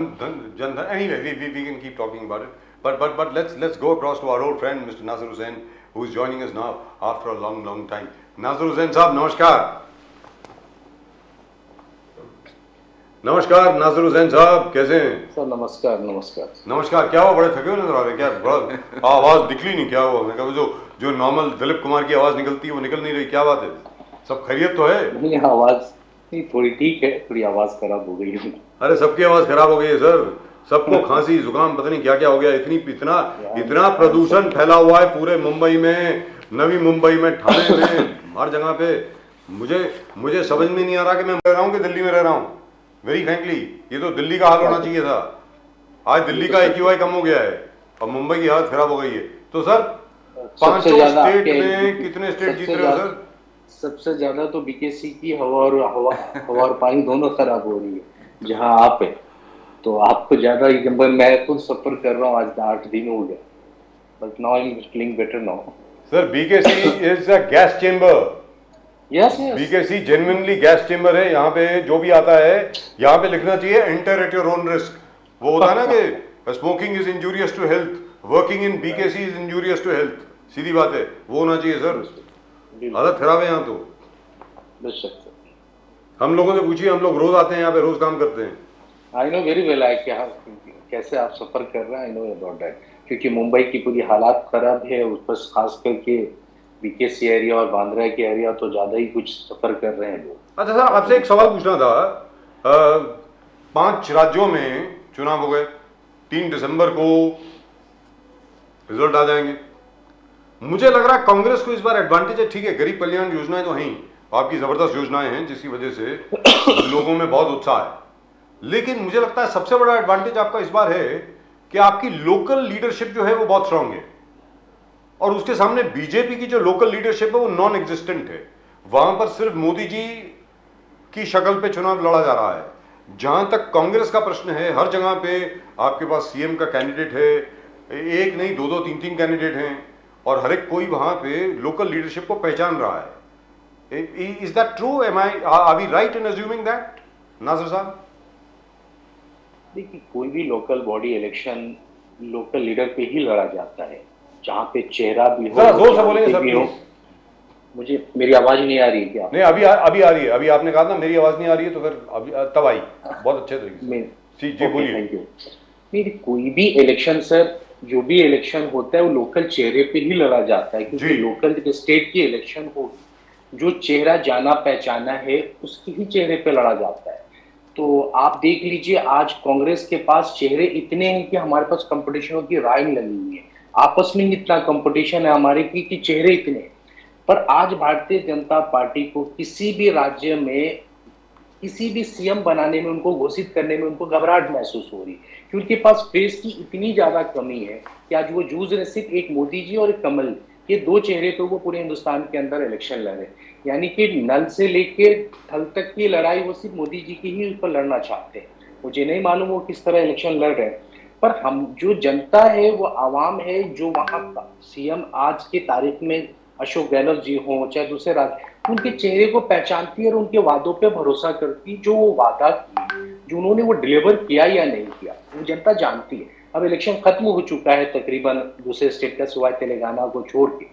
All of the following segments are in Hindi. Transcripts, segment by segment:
Jandan. Anyway, we can keep talking about it. But let's go across to our old friend Mr. Nazir Hussain, who is joining us now after a long time. Nazir Hussain साहब नमस्कार. नमस्कार नाज़िर हुसैन साहब, कैसे हैं? सर नमस्कार. नमस्कार. नमस्कार. क्या हुआ, बड़े थके हुए नजर आ रहे, क्या बड़ा आवाज निकली नहीं, क्या हुआ? मैं कहा जो नॉर्मल दिलीप कुमार की आवाज निकलती है वो निकल नहीं रही, क्या बात है? सब खैरियत तो है? नहीं, आवाज नहीं, थोड़ी ठीक है, थोड़ी आवाज खराब हो गई है. अरे सबकी आवाज खराब हो गई है सर, सबको खांसी जुकाम पता नहीं क्या क्या हो गया. इतना प्रदूषण फैला हुआ है पूरे मुंबई में, नवी मुंबई में, ठाणे में, हर जगह पे. मुझे समझ में नहीं आ रहा कि मैं रह रहा हूँ कि दिल्ली में रह रहा हूँ. वेरी फ्रैंकली ये तो दिल्ली का हाल होना चाहिए था. आज दिल्ली का AQI कम हो गया है और मुंबई की हालत खराब हो गई है. तो सर 5 स्टेट में कितने स्टेट जीत रहे हो सर? सबसे ज्यादा तो BKC की हवा और पानी दोनों खराब हो रही है जहां आप है. तो आपको ज्यादा, मैं खुद सफर कर रहा हूँ, आज 8 दिन हो गया, but now I am feeling better now. Sir BKC is a gas chamber. Yes. BKC genuinely gas chamber है. यहाँ पे जो भी आता है, यहाँ पे लिखना चाहिए enter at your own risk. वो होता है ना कि smoking is injurious to health, working in BKC is injurious to health. सीधी बात है, वो होना चाहिए सर. हालत खराब है यहाँ तो. हम लोगों से पूछिए, हम लोग रोज आते हैं यहाँ पे, रोज काम करते हैं. आई नो वेरी वेल कैसे आप सफर कर रहे हैं. आई नो अबाउट दैट, क्योंकि मुंबई की पूरी हालात खराब है. उस पर खास करके BKC एरिया और बांद्रा के एरिया तो ज्यादा ही कुछ सफर कर रहे हैं लोग. अच्छा सर, आपसे एक सवाल पूछना था. 5 राज्यों में चुनाव हो गए, 3 दिसंबर को रिजल्ट आ जाएंगे. मुझे लग रहा है कांग्रेस को इस बार एडवांटेज है. ठीक है, गरीब कल्याण योजनाएं तो हैं, आपकी जबरदस्त योजनाएं हैं जिसकी वजह से लोगों में बहुत उत्साह है. लेकिन मुझे लगता है सबसे बड़ा एडवांटेज आपका इस बार है कि आपकी लोकल लीडरशिप जो है वो बहुत स्ट्रांग है, और उसके सामने बीजेपी की जो लोकल लीडरशिप है वो नॉन एग्जिस्टेंट है. वहां पर सिर्फ मोदी जी की शक्ल पे चुनाव लड़ा जा रहा है. जहां तक कांग्रेस का प्रश्न है, हर जगह पे आपके पास CM का कैंडिडेट है, एक नहीं 2-2 3-3 कैंडिडेट हैं, और हर एक कोई वहां पे लोकल लीडरशिप को पहचान रहा है. Is that true? Are we right in assuming that, Nazir साहब? देखिए, कोई भी local body election local leader पे ही लड़ा जाता है, जहाँ पे चेहरा भी हो. जोर से बोलेंगे सर प्लीज. मुझे मेरी आवाज नहीं आ रही है क्या? नहीं, अभी आ रही है. अभी आपने कहा था मेरी आवाज नहीं आ रही है, तो फिर अभी तब आई बहुत अच्छे तरीके से. जी बोलिए. Thank you. नहीं, कोई भी इलेक्शन सर, जो भी इलेक्शन होता है वो लोकल चेहरे पे ही लड़ा जाता है, क्योंकि लोकल स्टेट की इलेक्शन हो, जो चेहरा जाना पहचाना है उसके ही चेहरे पे लड़ा जाता है. तो आप देख लीजिए, आज कांग्रेस के पास चेहरे इतने हैं कि हमारे पास कंपटीशनों की लाइन लगी हुई है. आपस में इतना कंपटीशन है हमारे की कि चेहरे इतने. पर आज भारतीय जनता पार्टी को किसी भी राज्य में किसी भी CM बनाने में, उनको घोषित करने में उनको घबराहट महसूस हो रही, कि उनके पास फेस की इतनी ज्यादा कमी है कि आज वो जूझ रहे सिर्फ एक मोदी जी और एक कमल, ये 2 चेहरे पे वो पूरे हिंदुस्तान के अंदर इलेक्शन लड़े. यानी कि नल से लेके थल तक की लड़ाई वो सिर्फ मोदी जी की ही ऊपर लड़ना चाहते हैं. मुझे नहीं मालूम वो किस तरह इलेक्शन लड़ रहे हैं, पर हम जो जनता है वो आवाम है, जो वहां का CM आज की तारीख में अशोक गहलोत जी हो चाहे दूसरे राज्य, उनके चेहरे को पहचानती है और उनके वादों पे भरोसा करती. जो वो वादा किए, जो उन्होंने वो डिलीवर किया या नहीं किया, वो जनता जानती है. अब इलेक्शन खत्म हो चुका है तकरीबन दूसरे स्टेट का, सिवाय तेलंगाना को छोड़ के.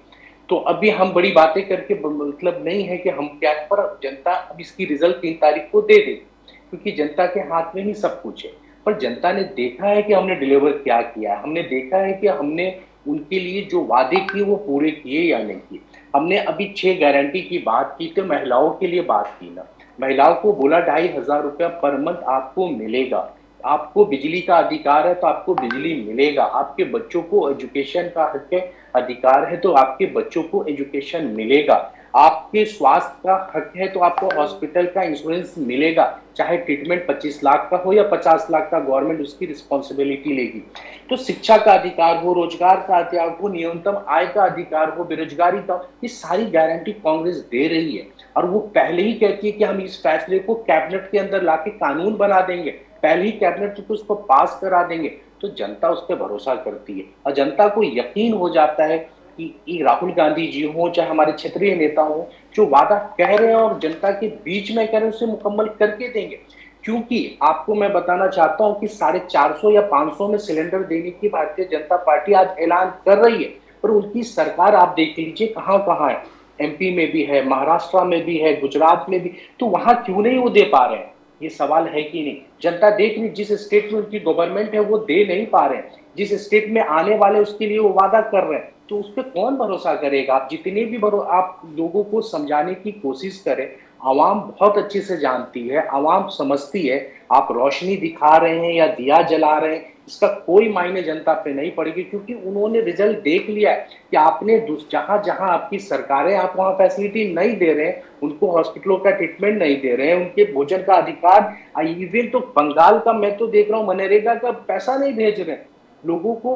तो अभी हम बड़ी बातें करके मतलब नहीं है कि हम क्या, पर जनता अब इसकी रिजल्ट 3 तारीख को दे देगी, क्योंकि जनता के हाथ में ही सब कुछ है. पर जनता ने देखा है कि हमने डिलीवर क्या किया है, हमने देखा है कि हमने उनके लिए जो वादे किए वो पूरे किए या नहीं किए. हमने अभी 6 गारंटी की बात की, तो महिलाओं के लिए बात की ना. महिलाओं को बोला 2,500 रुपया पर मंथ आपको मिलेगा. आपको बिजली का अधिकार है तो आपको बिजली मिलेगा. आपके बच्चों को एजुकेशन का हक है, अधिकार है तो आपके बच्चों को एजुकेशन मिलेगा. आपके स्वास्थ्य का हक है तो आपको हॉस्पिटल का इंश्योरेंस मिलेगा, चाहे ट्रीटमेंट 25 लाख का हो या 50 लाख का, गवर्नमेंट उसकी रिस्पॉन्सिबिलिटी लेगी. तो शिक्षा का अधिकार हो, रोजगार का अधिकार हो, न्यूनतम आय का अधिकार हो, बेरोजगारी का, ये सारी गारंटी कांग्रेस दे रही है. और वो पहले ही कहती है कि हम इस फैसले को कैबिनेट के अंदर लाके कानून बना देंगे, पहले ही कैबिनेट को उसको पास करा देंगे. तो जनता उस पर भरोसा करती है, और जनता को यकीन हो जाता है कि राहुल गांधी जी हो चाहे हमारे क्षेत्रीय नेता हो, जो वादा कह रहे हैं और जनता के बीच में कह रहे हैं उसे मुकम्मल करके देंगे. क्योंकि आपको मैं बताना चाहता हूं कि 450 या 500 में सिलेंडर देने की भारतीय जनता पार्टी आज ऐलान कर रही है, पर उनकी सरकार आप देख लीजिए कहां कहां है। एमपी में भी है, महाराष्ट्र में भी है, गुजरात में भी, तो वहां क्यों नहीं वो दे पा रहे हैं? ये सवाल है कि नहीं? जनता देख ली, जिस स्टेट में उनकी गवर्नमेंट है वो दे नहीं पा रहे हैं, जिस स्टेट में आने वाले उसके लिए वो वादा कर रहे हैं, तो उस पर कौन भरोसा करेगा? आप जितने भी आप लोगों को समझाने की कोशिश करें, आवाम बहुत अच्छे से जानती है, आवाम समझती है। आप रोशनी दिखा रहे हैं या दिया जला रहे हैं, इसका कोई मायने जनता पे नहीं पड़ेगी, क्योंकि उन्होंने रिजल्ट देख लिया है कि आपने जहां जहां आपकी सरकारें, आप वहां फैसिलिटी नहीं दे रहे हैं, उनको हॉस्पिटलों का ट्रीटमेंट नहीं दे रहे हैं, उनके भोजन का अधिकार, इवन तो बंगाल का मैं तो देख रहा हूँ, मनरेगा का पैसा नहीं भेज रहे लोगों को।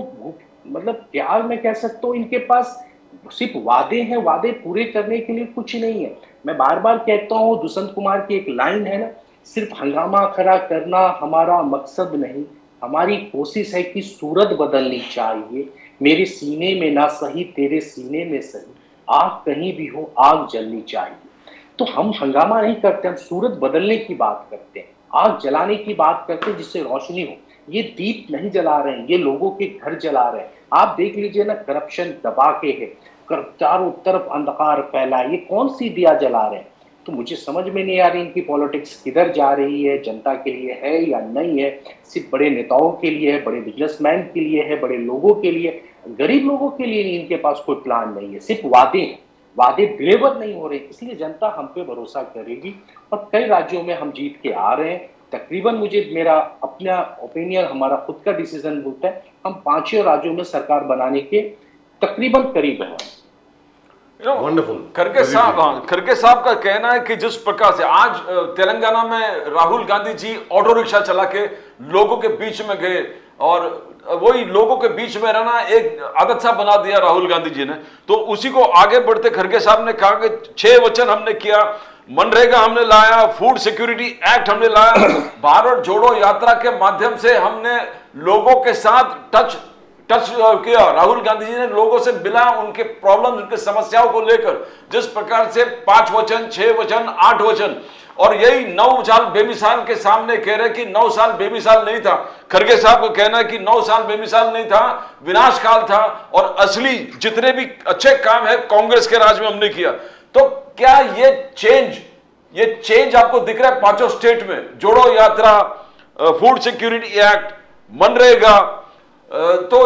मतलब प्यार में कह सकता हूँ, इनके पास सिर्फ वादे हैं, वादे पूरे करने के लिए कुछ नहीं है। मैं बार बार कहता हूँ, दुष्यंत कुमार की एक लाइन है ना, सिर्फ हंगामा खड़ा करना हमारा मकसद नहीं, हमारी कोशिश है कि सूरत बदलनी चाहिए। मेरे सीने में ना सही, तेरे सीने में सही, आग कहीं भी हो आग जलनी चाहिए। तो हम हंगामा नहीं करते, हम सूरत बदलने की बात करते हैं, आग जलाने की बात करते हैं जिससे रोशनी हो। ये दीप नहीं जला रहे हैं, ये लोगों के घर जला रहे हैं। आप देख लीजिए ना, करप्शन दबा के है, चारों तरफ अंधकार फैला है, ये कौन सी दिया जला रहे हैं? तो मुझे समझ में नहीं आ रही इनकी पॉलिटिक्स किधर जा रही है, जनता के लिए है या नहीं है, सिर्फ बड़े नेताओं के लिए है, बड़े बिजनेसमैन के लिए है, बड़े लोगों के लिए, गरीब लोगों के लिए नहीं। इनके पास कोई प्लान नहीं है, सिर्फ वादे हैं, वादे डिलीवर नहीं हो रहे, इसलिए जनता हम पे भरोसा करेगी। और कई राज्यों में हम जीत के आ रहे हैं तकरीबन। मुझे मेरा अपना ओपिनियन, हमारा खुद का डिसीजन बोलता है हम 5 राज्यों में सरकार बनाने के तकरीबन करीब है। खड़गे साहब का कहना है कि जिस प्रकार से आज तेलंगाना में राहुल गांधी जी ऑटो रिक्शा चला के लोगों के बीच में गए, और वही लोगों के बीच में रहना एक आदत सा बना दिया राहुल गांधी जी ने, तो उसी को आगे बढ़ते खड़गे साहब ने कहा कि 6 वचन हमने किया, मनरेगा हमने लाया, फूड सिक्योरिटी एक्ट हमने लाया, भारत जोड़ो यात्रा के माध्यम से हमने लोगों के साथ टच किया। राहुल गांधी जी ने लोगों से मिला, उनके प्रॉब्लम, उनके समस्याओं को लेकर, जिस प्रकार से 5 वचन, 6 वचन, 8 वचन, और यही 9 साल बेमिसाल के सामने कह रहे कि 9 साल बेमिसाल नहीं था। खड़गे साहब का कहना है कि 9 साल बेमिसाल नहीं था, विनाशकाल था, और असली जितने भी अच्छे काम है कांग्रेस के राज में हमने किया। तो क्या ये चेंज आपको दिख रहा है 5 स्टेट में? जोड़ो यात्रा, फूड सिक्योरिटी एक्ट, मनरेगा, तो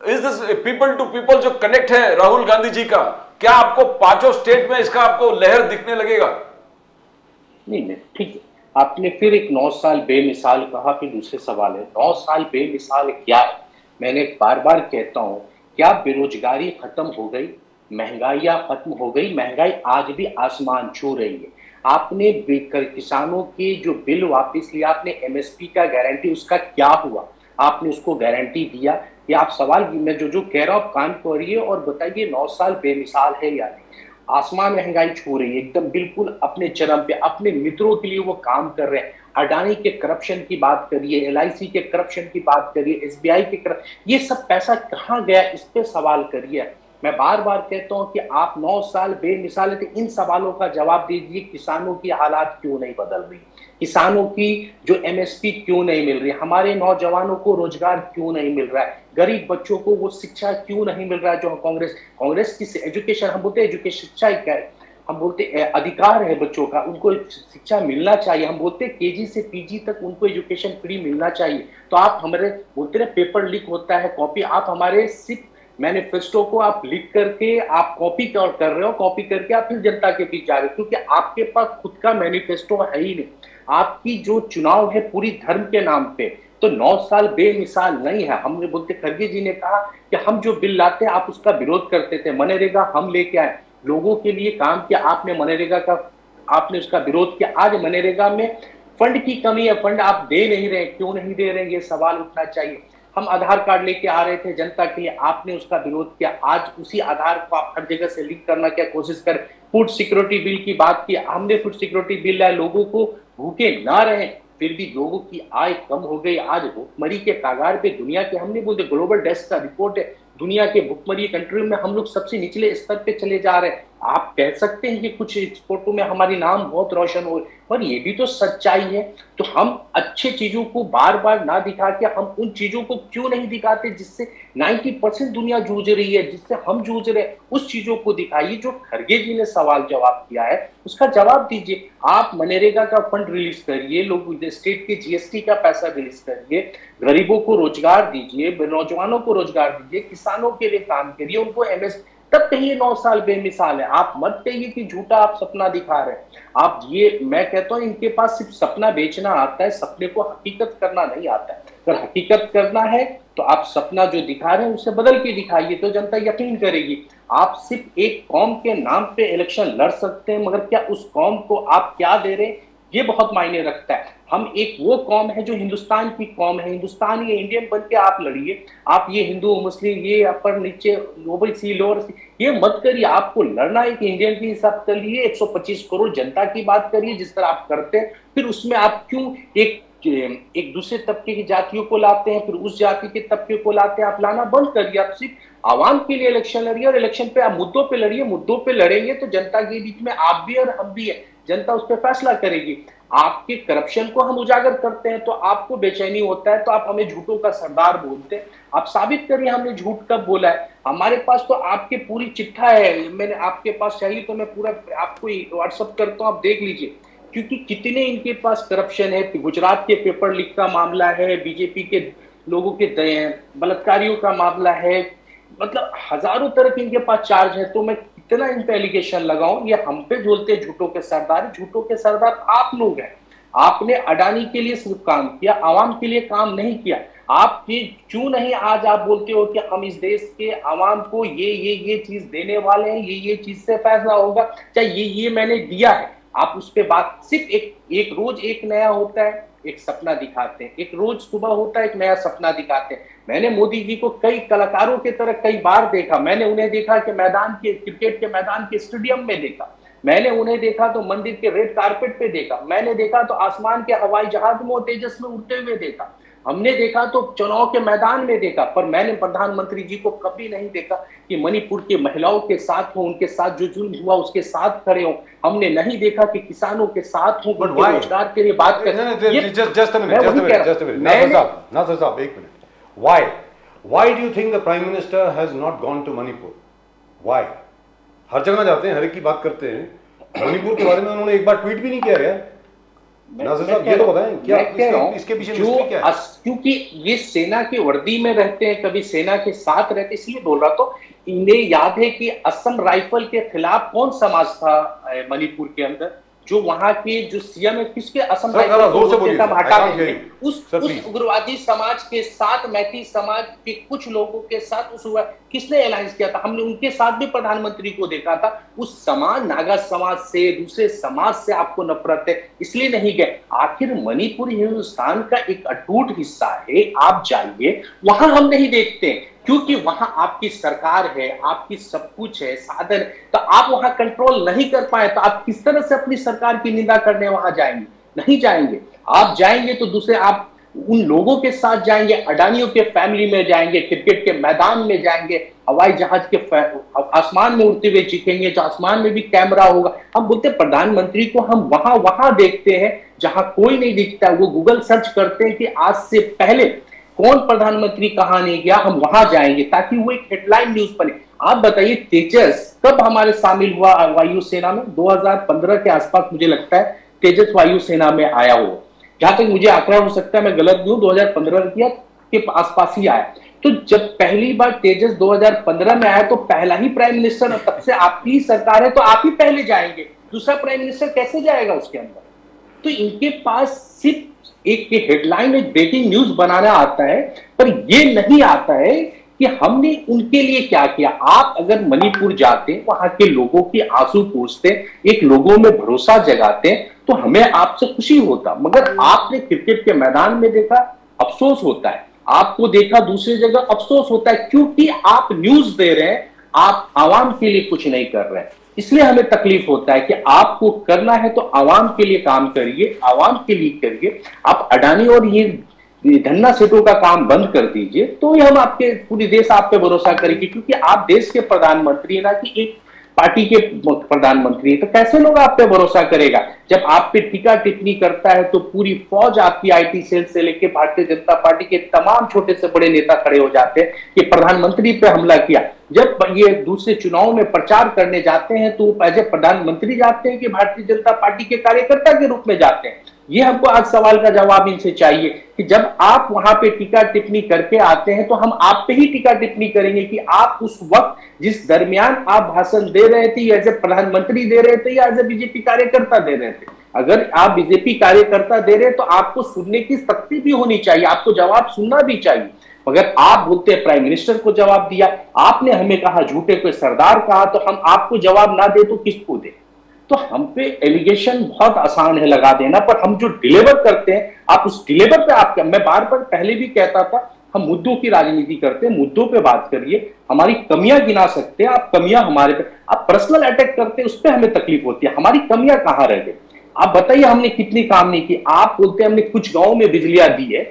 is this people to people जो कनेक्ट है राहुल गांधी जी का, क्या आपको 5 स्टेट में इसका आपको लहर दिखने लगेगा? नहीं, ठीक है। आपने फिर एक 9 साल बेमिसाल कहा, फिर दूसरे सवाल है 9 साल बेमिसाल क्या है? मैंने बार बार कहता हूं, क्या बेरोजगारी खत्म हो गई, महंगाइयां खत्म हो गई? महंगाई आज भी आसमान छू रही है। आपने किसानों के जो बिल वापस लिया, आपने एमएसपी का गारंटी, उसका क्या हुआ? आपने उसको गारंटी दिया? कि आप सवाल, मैं जो कह रहा हूं कान करिए और बताइए 9 साल बेमिसाल है या नहीं? आसमान महंगाई छू रही है, एकदम बिल्कुल अपने चरम पे, अपने मित्रों के लिए वो काम कर रहे हैं। अडानी के करप्शन की बात करिए, एलआईसी के करप्शन की बात करिए, एसबीआई के ये सब पैसा कहाँ गया, इस पे सवाल करिए। मैं बार बार कहता हूं कि आप 9 साल बेमिसाल है, तो इन सवालों का जवाब दीजिए। किसानों की हालात क्यों नहीं बदल रही? किसानों की जो एमएसपी क्यों नहीं मिल रही? हमारे नौजवानों को रोजगार क्यों नहीं मिल रहा है? गरीब बच्चों को वो शिक्षा क्यों नहीं मिल रहा है? जो कांग्रेस की एजुकेशन, हम बोलते हैं एजुकेशन शिक्षा क्या है, हम बोलते अधिकार है बच्चों का, उनको शिक्षा मिलना चाहिए। हम बोलते हैं केजी से पीजी तक उनको एजुकेशन फ्री मिलना चाहिए। तो आप हमारे बोलते हैं पेपर लीक होता है, कॉपी, आप हमारे सिर्फ मैनिफेस्टो को आप लिख करके आप कॉपी कर रहे हो, कॉपी करके आप फिर जनता के बीच जा रहे हो, क्योंकि आपके पास खुद का मैनिफेस्टो है ही नहीं। आपकी जो चुनाव है पूरी धर्म के नाम पे। तो 9 साल बेमिसाल नहीं है। हमने बोलते, खड़गे जी ने कहा कि हम जो बिल लाते हैं आप उसका विरोध करते थे, मनरेगा हम लेके आए, लोगों के लिए काम किया आपने, मनरेगा का आपने उसका विरोध किया। आज मनरेगा में फंड की कमी है, फंड आप दे नहीं रहे, क्यों नहीं दे रहे, ये सवाल उठना चाहिए। हम आधार कार्ड लेके आ रहे थे जनता के लिए, आपने उसका विरोध किया। आज उसी आधार को आप हर जगह से लिंक करना क्या कोशिश कर। फूड सिक्योरिटी बिल की बात की, हमने फूड सिक्योरिटी बिल लाया, लोगों को भूखे ना रहे, फिर भी लोगों की आय कम हो गई। आज भुखमरी के कागार पे दुनिया के, हमने बोलते ग्लोबल डेस्क का रिपोर्ट है, दुनिया के भुखमरी कंट्री में हम लोग सबसे निचले स्तर पे चले जा रहे हैं। आप कह सकते हैं कि कुछ एक्सपोर्टों में हमारी नाम बहुत रोशन हो, पर ये भी तो सच्चाई है। तो हम अच्छे चीजों को बार बार ना दिखा के हम उन चीजों को क्यों नहीं दिखाते जिससे 90% दुनिया जूझ रही है, जिससे हम जूझ रहे हैं, उस चीजों को दिखाइए। जो खरगे जी ने सवाल जवाब किया है उसका जवाब दीजिए। आप मनरेगा का फंड रिलीज करिए, लोग स्टेट के जीएसटी का पैसा रिलीज करिए, गरीबों को रोजगार दीजिए, नौजवानों को रोजगार दीजिए, किसानों के लिए काम करिए, उनको एमएस, तब कहिए 9 साल बेमिसाल है। आप मत कहिए कि झूठा आप सपना दिखा रहे हैं। आप ये, मैं कहता हूं इनके पास सिर्फ सपना बेचना आता है, सपने को हकीकत करना नहीं आता है। अगर हकीकत करना है तो आप सपना जो दिखा रहे हैं उसे बदल के दिखाइए, तो जनता यकीन करेगी। आप सिर्फ एक कौम के नाम पे इलेक्शन लड़ सकते हैं, मगर क्या उस कौम को आप क्या दे रहे हैं ये बहुत मायने रखता है। हम एक वो कौम है जो हिंदुस्तान की कौम है, हिंदुस्तान ये इंडियन बन के आप लड़िए। आप ये हिंदू मुस्लिम, ये अपर नीचे, ओबीसी लोअर, ये मत करिए। आपको लड़ना है कि इंडियन के हिसाब कर लिए 125 करोड़ जनता की बात करिए जिस तरह आप करते हैं। फिर उसमें आप क्यों एक दूसरे तबके की जातियों को लाते हैं, फिर उस जाति के तबके को लाते हैं। आप लाना बंद करिए। आप सिर्फ आवाम के लिए इलेक्शन लड़िए और इलेक्शन पे आप मुद्दों पे लड़िए। मुद्दों पे लड़ेंगे तो जनता के बीच में आप भी और हम भी है, जनता उस पर फैसला करेगी। आपके करप्शन को हम उजागर करते हैं तो आपको बेचैनी होता है, तो आप हमें झूठों का सरदार बोलते हैं। आप साबित करिए हमने झूठ कब बोला है। हमारे पास तो आपके पूरी चिट्ठा है, मैंने आपके पास चाहिए तो मैं पूरा आपको व्हाट्सअप करता हूं, आप देख लीजिए। क्योंकि कितने इनके पास करप्शन है। गुजरात के पेपर लीक का मामला है, बीजेपी के लोगों के बलात्कारियों का मामला है, मतलब हजारों तरह के इनके पास चार्ज है। तो मैं कितना इन पे एलिगेशन लगाऊं, ये हम पे झूलते झूठों के सरदार। झूठों के सरदार आप लोग हैं। आपने अडानी के लिए सिर्फ काम किया, आवाम के लिए काम नहीं किया। आप क्यों नहीं आज आप बोलते हो कि हम इस देश के आवाम को ये चीज देने वाले हैं, ये चीज से फैसला होगा, चाहे ये मैंने दिया है। आप उस पे बात, सिर्फ एक रोज एक नया होता है, एक सपना दिखाते हैं। एक रोज सुबह होता है, एक नया सपना दिखाते हैं। मैंने मोदी जी को कई कलाकारों की तरह कई बार देखा। मैंने उन्हें देखा कि क्रिकेट के मैदान के स्टेडियम में देखा, मैंने उन्हें देखा तो मंदिर के रेड कारपेट पे देखा, मैंने देखा तो आसमान के हवाई जहाज में तेजस में उड़ते हुए देखा, हमने देखा तो चुनाव के मैदान में देखा। पर मैंने प्रधानमंत्री जी को कभी नहीं देखा कि मणिपुर के महिलाओं के साथ हो, उनके साथ जो जुल्म हुआ उसके साथ खड़े हो। हमने नहीं देखा कि किसानों के साथ हो, उनके रोजगार के लिए बात करें। नासर साहब एक minute, why do you think the prime minister has not gone to Manipur? Why? हर जगह जाते हैं, हर एक की बात करते हैं, मणिपुर के बारे में उन्होंने एक बार ट्वीट भी नहीं किया यार। नासर साहब ये तो बताएं क्या इसके पीछे मिस्ट्री क्या है? क्योंकि ये सेना की वर्दी में रहते हैं, कभी सेना के साथ रहते, इसलिए बोल रहा। तो इन्हें याद है कि असम राइफल के खिलाफ कौन समाज था मणिपुर के अंदर, जो वहां के जो सीएम है, किसके असम राइफल उस उग्रवादी समाज के साथ, मैती समाज के कुछ लोगों के साथ उस किसने अलायंस किया था? हमने उनके साथ भी प्रधानमंत्री को देखा था। उस समाज, नागा समाज से, दूसरे समाज से आपको नफरत है, इसलिए नहीं गए। आखिर मणिपुर हिंदुस्तान का एक अटूट हिस्सा है। आप जाइए वहां, हम नहीं देखते क्योंकि वहां आपकी सरकार है, आपकी सब कुछ है, साधन, तो आप वहां कंट्रोल नहीं कर पाए तो आप किस तरह से अपनी सरकार की निंदा करने वहां जाएंगे? नहीं जाएंगे। आप जाएंगे तो दूसरे, आप उन लोगों के साथ जाएंगे, अडानियों के फैमिली में जाएंगे, क्रिकेट के मैदान में जाएंगे, हवाई जहाज के आसमान में उड़ते हुए दिखेंगे, जो आसमान में भी कैमरा होगा। हम बोलते प्रधानमंत्री को हम वहां देखते हैं जहां कोई नहीं दिखता। वो गूगल सर्च करते हैं कि आज से पहले कौन प्रधानमंत्री कहां नहीं गया, हम वहां जाएंगे ताकि वो एक हेडलाइन न्यूज बने। आप बताइए तेजस कब हमारे शामिल हुआ वायुसेना में? 2015 के आसपास मुझे लगता है तेजस वायुसेना में आया हो, जहां तक मुझे आंकड़ा हो सकता है, मैं गलत भी हूं, 2015 के आसपास ही आया। तो जब पहली बार तेजस 2015 में आया तो पहला ही प्राइम मिनिस्टर, तब से आपकी सरकार है तो आप ही पहले जाएंगे, दूसरा प्राइम मिनिस्टर कैसे जाएगा उसके अंदर? तो इनके पास सिर्फ एक हेडलाइन, एक ब्रेकिंग न्यूज बनाना आता है, पर यह नहीं आता है कि हमने उनके लिए क्या किया। आप अगर मणिपुर जाते, वहां के लोगों की आंसू पूछते, एक लोगों में भरोसा जगाते, तो हमें आपसे खुशी होता। मगर आपने क्रिकेट के मैदान में देखा, अफसोस होता है। आपको देखा दूसरी जगह, अफसोस होता है, क्योंकि आप न्यूज दे रहे हैं, आप आवाम के लिए कुछ नहीं कर रहे हैं। इसलिए हमें तकलीफ होता है कि आपको करना है तो आवाम के लिए काम करिए, आवाम के लिए करिए। आप अडानी और ये धन्ना सेठों का काम बंद कर दीजिए, तो हम आपके, पूरी देश आप पे भरोसा करेगी, क्योंकि आप देश के प्रधानमंत्री ना कि एक पार्टी के प्रधानमंत्री, तो कैसे लोग आप पे भरोसा करेगा? जब आप पे टीका टिप्पणी करता है तो पूरी फौज आपकी आईटी सेल से लेकर भारतीय जनता पार्टी के तमाम छोटे से बड़े नेता खड़े हो जाते हैं कि प्रधानमंत्री पे हमला किया। जब ये दूसरे चुनाव में प्रचार करने जाते हैं तो एज ए प्रधानमंत्री जाते हैं कि भारतीय जनता पार्टी के कार्यकर्ता के रूप में जाते हैं? ये हमको आज सवाल का जवाब इनसे चाहिए कि जब आप वहां पे टीका टिप्पणी करके आते हैं तो हम आप पे ही टीका टिप्पणी करेंगे कि आप उस वक्त जिस दरमियान आप भाषण दे रहे थे एज ए प्रधानमंत्री दे रहे थे या एज ए बीजेपी कार्यकर्ता दे रहे थे। अगर आप बीजेपी कार्यकर्ता दे रहे हैं तो आपको सुनने की शक्ति भी होनी चाहिए, आपको जवाब सुनना भी चाहिए। मगर आप बोलते हैं प्राइम मिनिस्टर को जवाब दिया, आपने हमें कहा झूठे को सरदार कहा, तो हम आपको जवाब ना दे तो किसको दे? तो हम पे एलिगेशन बहुत आसान है लगा देना, पर हम जो डिलीवर करते हैं आप उस डिलीवर पे आप, मैं बार बार पहले भी कहता था, हम मुद्दों की राजनीति करते हैं, मुद्दों पे बात करिए। हमारी कमियां गिना सकते हैं आप, कमियां हमारे पे आप पर्सनल अटैक करते हैं, उस पर हमें तकलीफ होती है। हमारी कमियां कहां रह गई? आप बताइए हमने कितनी काम नहीं की। आप बोलते हैं हमने कुछ गांव में बिजलियां दी है,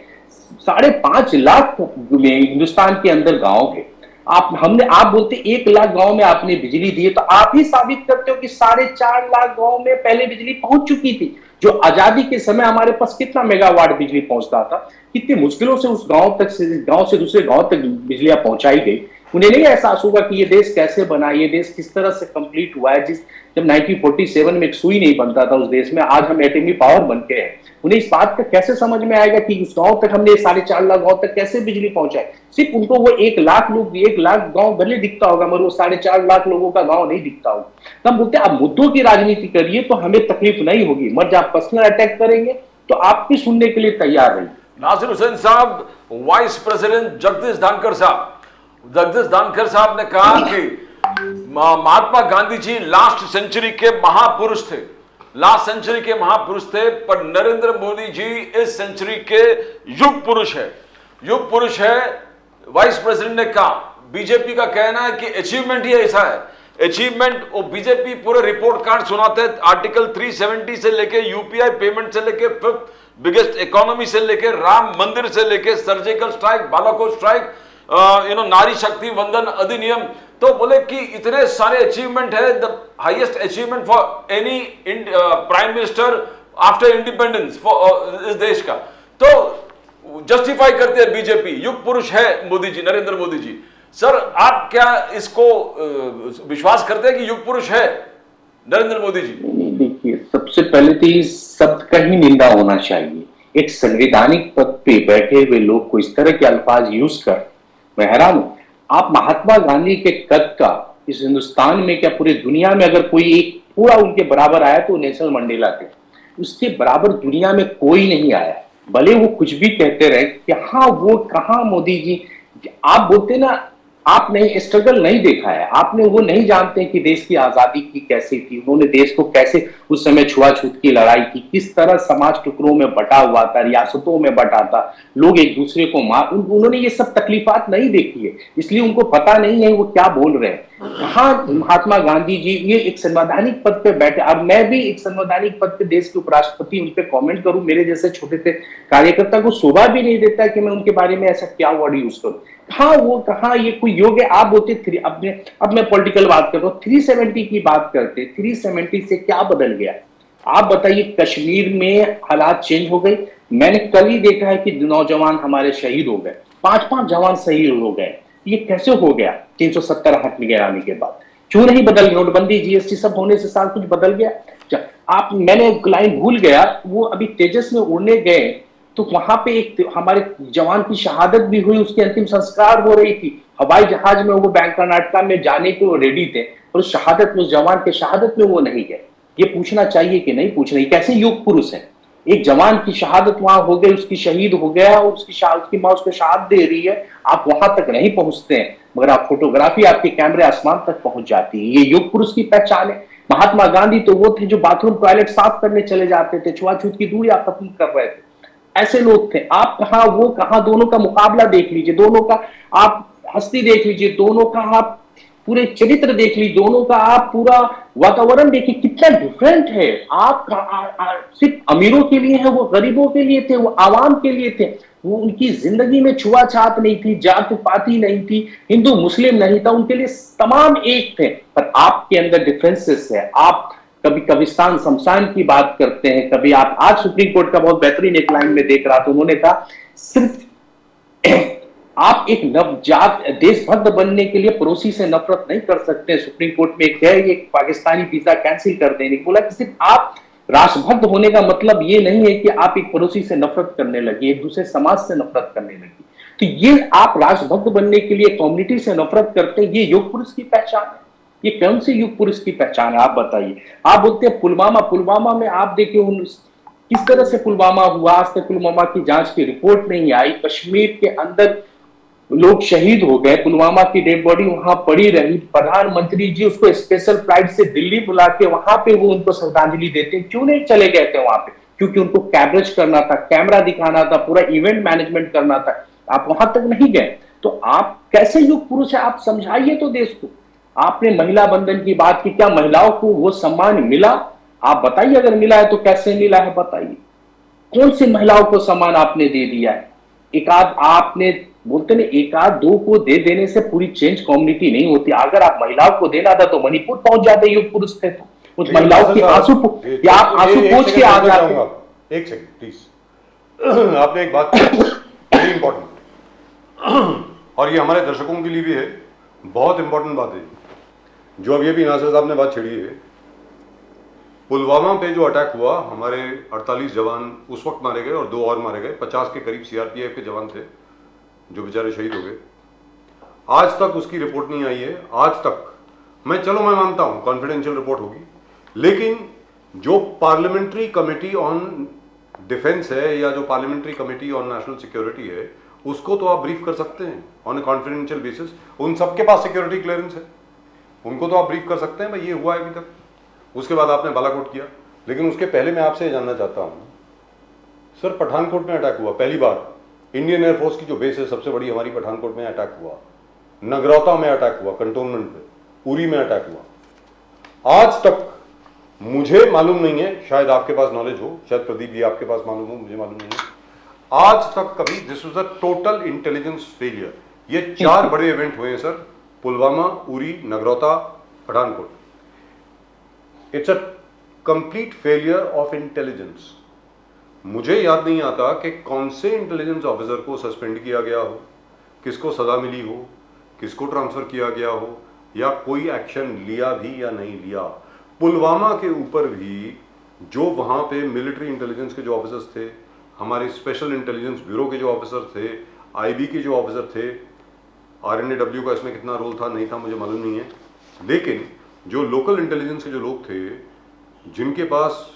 5.5 लाख हिंदुस्तान के अंदर गांव है, आप बोलते 1 लाख गांव में आपने बिजली दी है, तो आप ही साबित करते हो कि 4.5 लाख गांव में पहले बिजली पहुंच चुकी थी। जो आजादी के समय हमारे पास कितना मेगावाट बिजली पहुंचता था, कितनी मुश्किलों से उस गांव से दूसरे गांव तक बिजलियां पहुंचाई गई। उन्हें नहीं एहसास होगा कि ये देश कैसे बना, ये देश किस तरह से कंप्लीट हुआ है। जब 1947 में एक सुई नहीं बनता था उस देश में, आज हम एटमी पावर बन के हैं। उन्हें इस बात का कैसे समझ में आएगा कि उस गांव तक हमने 4.5 लाख गांव तक कैसे बिजली पहुंचाई? सिर्फ उनको वो 1 लाख लोग, 1 लाख गांव भले दिखता होगा, मगर वो 4.5 लाख लोगों का गांव नहीं दिखता होगा। तो हम बोलते हैं आप मुद्दों की राजनीति करिए तो हमें तकलीफ नहीं होगी, मगर जब आप पर्सनल अटैक करेंगे तो आप भी सुनने के लिए तैयार रहिए। नासिर हुसैन साहब, वाइस प्रेसिडेंट जगदीश धनखड़ साहब ने कहा कि महात्मा गांधी जी लास्ट सेंचुरी के महापुरुष थे, पर नरेंद्र मोदी जी इस सेंचुरी के युग पुरुष है। वाइस प्रेसिडेंट ने कहा, बीजेपी का कहना है कि अचीवमेंट ही ऐसा है, अचीवमेंट। वो बीजेपी पूरे रिपोर्ट कार्ड सुनाते हैं, आर्टिकल 370 से लेके यूपीआई पेमेंट से लेके 5th बिगेस्ट इकोनॉमी से लेके राम मंदिर से लेके सर्जिकल स्ट्राइक, बालाकोट स्ट्राइक, नारी शक्ति वंदन अधिनियम। तो बोले कि इतने सारे अचीवमेंट है, the highest achievement for any prime minister after independence for इस देश का। तो जस्टिफाई करते हैं बीजेपी, युग पुरुष है मोदी जी, नरेंद्र मोदी जी। सर, आप क्या इसको विश्वास करते हैं कि युग पुरुष है नरेंद्र मोदी जी? देखिए, सबसे पहले तो इस शब्द का ही निंदा होना चाहिए। एक संवैधानिक पद पे बैठे हुए लोग को इस तरह के अल्फाज यूज कर, मैं हैरान हूं। आप महात्मा गांधी के कद का इस हिंदुस्तान में, क्या पूरी दुनिया में अगर कोई एक पूरा उनके बराबर आया तो नेल्सन मंडेला थे। उसके बराबर दुनिया में कोई नहीं आया। भले वो कुछ भी कहते रहे कि हाँ वो कहाँ मोदी जी, आप बोलते ना आपने स्ट्रगल नहीं देखा है, आपने वो नहीं जानते कि देश की आजादी की कैसी थी, उन्होंने देश को कैसे उस समय छुआछूत की लड़ाई की, किस तरह समाज टुकड़ों में बटा हुआ था, रियासतों में बटा था, लोग एक दूसरे को मार, उन्होंने ये सब तकलीफात नहीं देखी है, इसलिए उनको पता नहीं है वो क्या बोल रहे हैं। हाँ, महात्मा गांधी जी ये एक संवैधानिक पद पे बैठे। अब मैं भी एक संवैधानिक पद पे देश के उपराष्ट्रपति, उन पे कमेंट करूं, मेरे जैसे छोटे से कार्यकर्ता को शोभा भी नहीं देता कि मैं उनके बारे में ऐसा क्या वर्ड यूज करूं। हाँ, वो कहा ये कोई योग्य, आप बोलते अब मैं पॉलिटिकल बात कर रहा हूँ, 370 की बात करते, 370 से क्या बदल गया? आप बताइए, कश्मीर में हालात चेंज हो गए। मैंने कल ही देखा है कि नौजवान हमारे शहीद हो गए, 5-5 जवान शहीद हो गए। ये कैसे हो गया? 370 हटने गिराने के बाद क्यों नहीं बदल? नोटबंदी, जीएसटी सब होने से साल कुछ बदल गया? मैंने लाइन भूल गया, वो अभी तेजस में उड़ने गए तो वहां पे एक हमारे जवान की शहादत भी हुई, उसकी अंतिम संस्कार हो रही थी। हवाई जहाज में वो बैंक कर्नाटका में जाने को रेडी थे, और उस शहादत में, उस जवान के शहादत में वो नहीं गए। ये पूछना चाहिए कि नहीं पूछना? कैसे युग पुरुष है? एक जवान की शहादत वहां हो गई, उसकी शहीद हो गया, और उसकी माँ उसको शहादत दे रही है, आप वहां तक नहीं पहुंचते हैं, मगर आप फोटोग्राफी, आपके कैमरे आसमान तक पहुंच जाती है। ये युग पुरुष की पहचान है। महात्मा गांधी तो वो थे जो बाथरूम टॉयलेट साफ करने चले जाते थे, छुआछूत की दूरी आप खत्म कर रहे थे, ऐसे लोग थे। आप कहाँ वो कहाँ, दोनों का मुकाबला देख लीजिए, दोनों का आप हस्ती देख लीजिए, दोनों का आप पूरे चरित्र देख लीजिए, दोनों का आप पूरा वातावरण देखिए, कितना डिफरेंट है। आप सिर्फ अमीरों के लिए है, वो गरीबों के लिए थे, वो आवाम के लिए थे। वो उनकी जिंदगी में छुआछात नहीं थी, जात पाती नहीं थी, हिंदू मुस्लिम नहीं था, उनके लिए तमाम एक थे। पर आपके अंदर डिफरेंसेस है, आप कभी कब्रिस्तान शमशान की बात करते हैं, कभी आप आज सुप्रीम कोर्ट का बहुत बेहतरीन एक लाइन में देख रहा था, उन्होंने कहा सिर्फ आप एक नवजात देशभक्त बनने के लिए पड़ोसी से नफरत नहीं कर सकते। सुप्रीम कोर्ट में एक है ये पाकिस्तानी वीजा कैंसिल कर देने, बोला कि सिर्फ आप राष्ट्रभक्त होने का मतलब ये नहीं है कि आप एक पड़ोसी से नफरत करने लगे, एक दूसरे समाज से नफरत करने लगे। तो ये आप राष्ट्रभक्त बनने के लिए कम्युनिटी से नफरत करते हैं, ये युग पुरुष की पहचान है? ये कौन से युग पुरुष की पहचान है, आप बताइए। आप बोलते हैं पुलवामा में आप देखिए किस तरह से पुलवामा हुआ, आज तक पुलवामा की जांच की रिपोर्ट नहीं आई। कश्मीर के अंदर लोग शहीद हो गए, पुलवामा की डेड बॉडी वहां पड़ी रही, प्रधानमंत्री जी उसको स्पेशल फ्लाइट से दिल्ली बुला के वहां पे वो उनको श्रद्धांजलि देते। क्यों नहीं चले गए थे वहां पे? क्योंकि उनको कैवरेज करना था, कैमरा दिखाना था, पूरा इवेंट मैनेजमेंट करना था, आप वहां तक नहीं गए। तो आप कैसे युग पुरुष है, आप समझाइए तो देश को। आपने महिला बंधन की बात की, क्या महिलाओं को वो सम्मान मिला? आप बताइए, अगर मिला है तो कैसे मिला है बताइए। कौन सी महिलाओं को सम्मान आपने दे दिया है? एक आध आपने बोलते ना, एक आध दो को दे देने से पूरी चेंज कम्युनिटी नहीं होती। अगर आप महिलाओं को देना था तो मणिपुर पहुंच जाते युग पुरुष थे, तो उस महिलाओं की आंसू या आप आंसू पोंछ के आ जाते। एक सेकंड प्लीज। आपने एक बात वेरी इंपॉर्टेंट, और ये हमारे दर्शकों के लिए भी है, बहुत इंपॉर्टेंट बात है जो अब ये भी नासिर साहब ने बात छेड़ी है। पुलवामा पे जो अटैक हुआ, हमारे 48 जवान उस वक्त मारे गए और 2 और मारे गए, 50 के करीब सीआरपीएफ के जवान थे जो बेचारे शहीद हो गए। आज तक उसकी रिपोर्ट नहीं आई है, आज तक। मैं मानता हूं कॉन्फिडेंशियल रिपोर्ट होगी, लेकिन जो पार्लियामेंट्री कमेटी ऑन डिफेंस है या जो parliamentary committee on national security है, उसको तो आप ब्रीफ कर सकते हैं ऑन ए कॉन्फिडेंशियल बेसिस। उन सबके पास सिक्योरिटी क्लियरेंस है, उनको तो आप ब्रीफ कर सकते हैं भाई ये हुआ है अभी तक। उसके बाद आपने बालाकोट किया, लेकिन उसके पहले मैं आपसे जानना चाहता हूं सर, पठानकोट में अटैक हुआ पहली बार, इंडियन एयरफोर्स की जो बेस है सबसे बड़ी हमारी पठानकोट में अटैक हुआ, नगरौता में अटैक हुआ, कंटोनमेंट पे, उरी में अटैक हुआ। आज तक मुझे मालूम नहीं है, शायद आपके पास नॉलेज हो, शायद प्रदीप जी आपके पास मालूम हो, मुझे मालूम नहीं है, आज तक कभी this was a total intelligence failure. ये 4 बड़े इवेंट हुए हैं sir, Pulwama, Uri, Nagrota, Pathankot. It's a complete failure of intelligence. मुझे याद नहीं आता कि कौन से इंटेलिजेंस ऑफिसर को सस्पेंड किया गया हो, किसको सजा मिली हो, किसको ट्रांसफर किया गया हो, या कोई एक्शन लिया भी या नहीं लिया। पुलवामा के ऊपर भी जो वहां पे मिलिट्री इंटेलिजेंस के जो ऑफिसर्स थे, हमारे स्पेशल इंटेलिजेंस ब्यूरो के जो ऑफिसर थे, आईबी के जो ऑफिसर थे, आरएनएडब्ल्यू का इसमें कितना रोल था नहीं था मुझे मालूम नहीं है, लेकिन जो लोकल इंटेलिजेंस के जो लोग थे, जिनके पास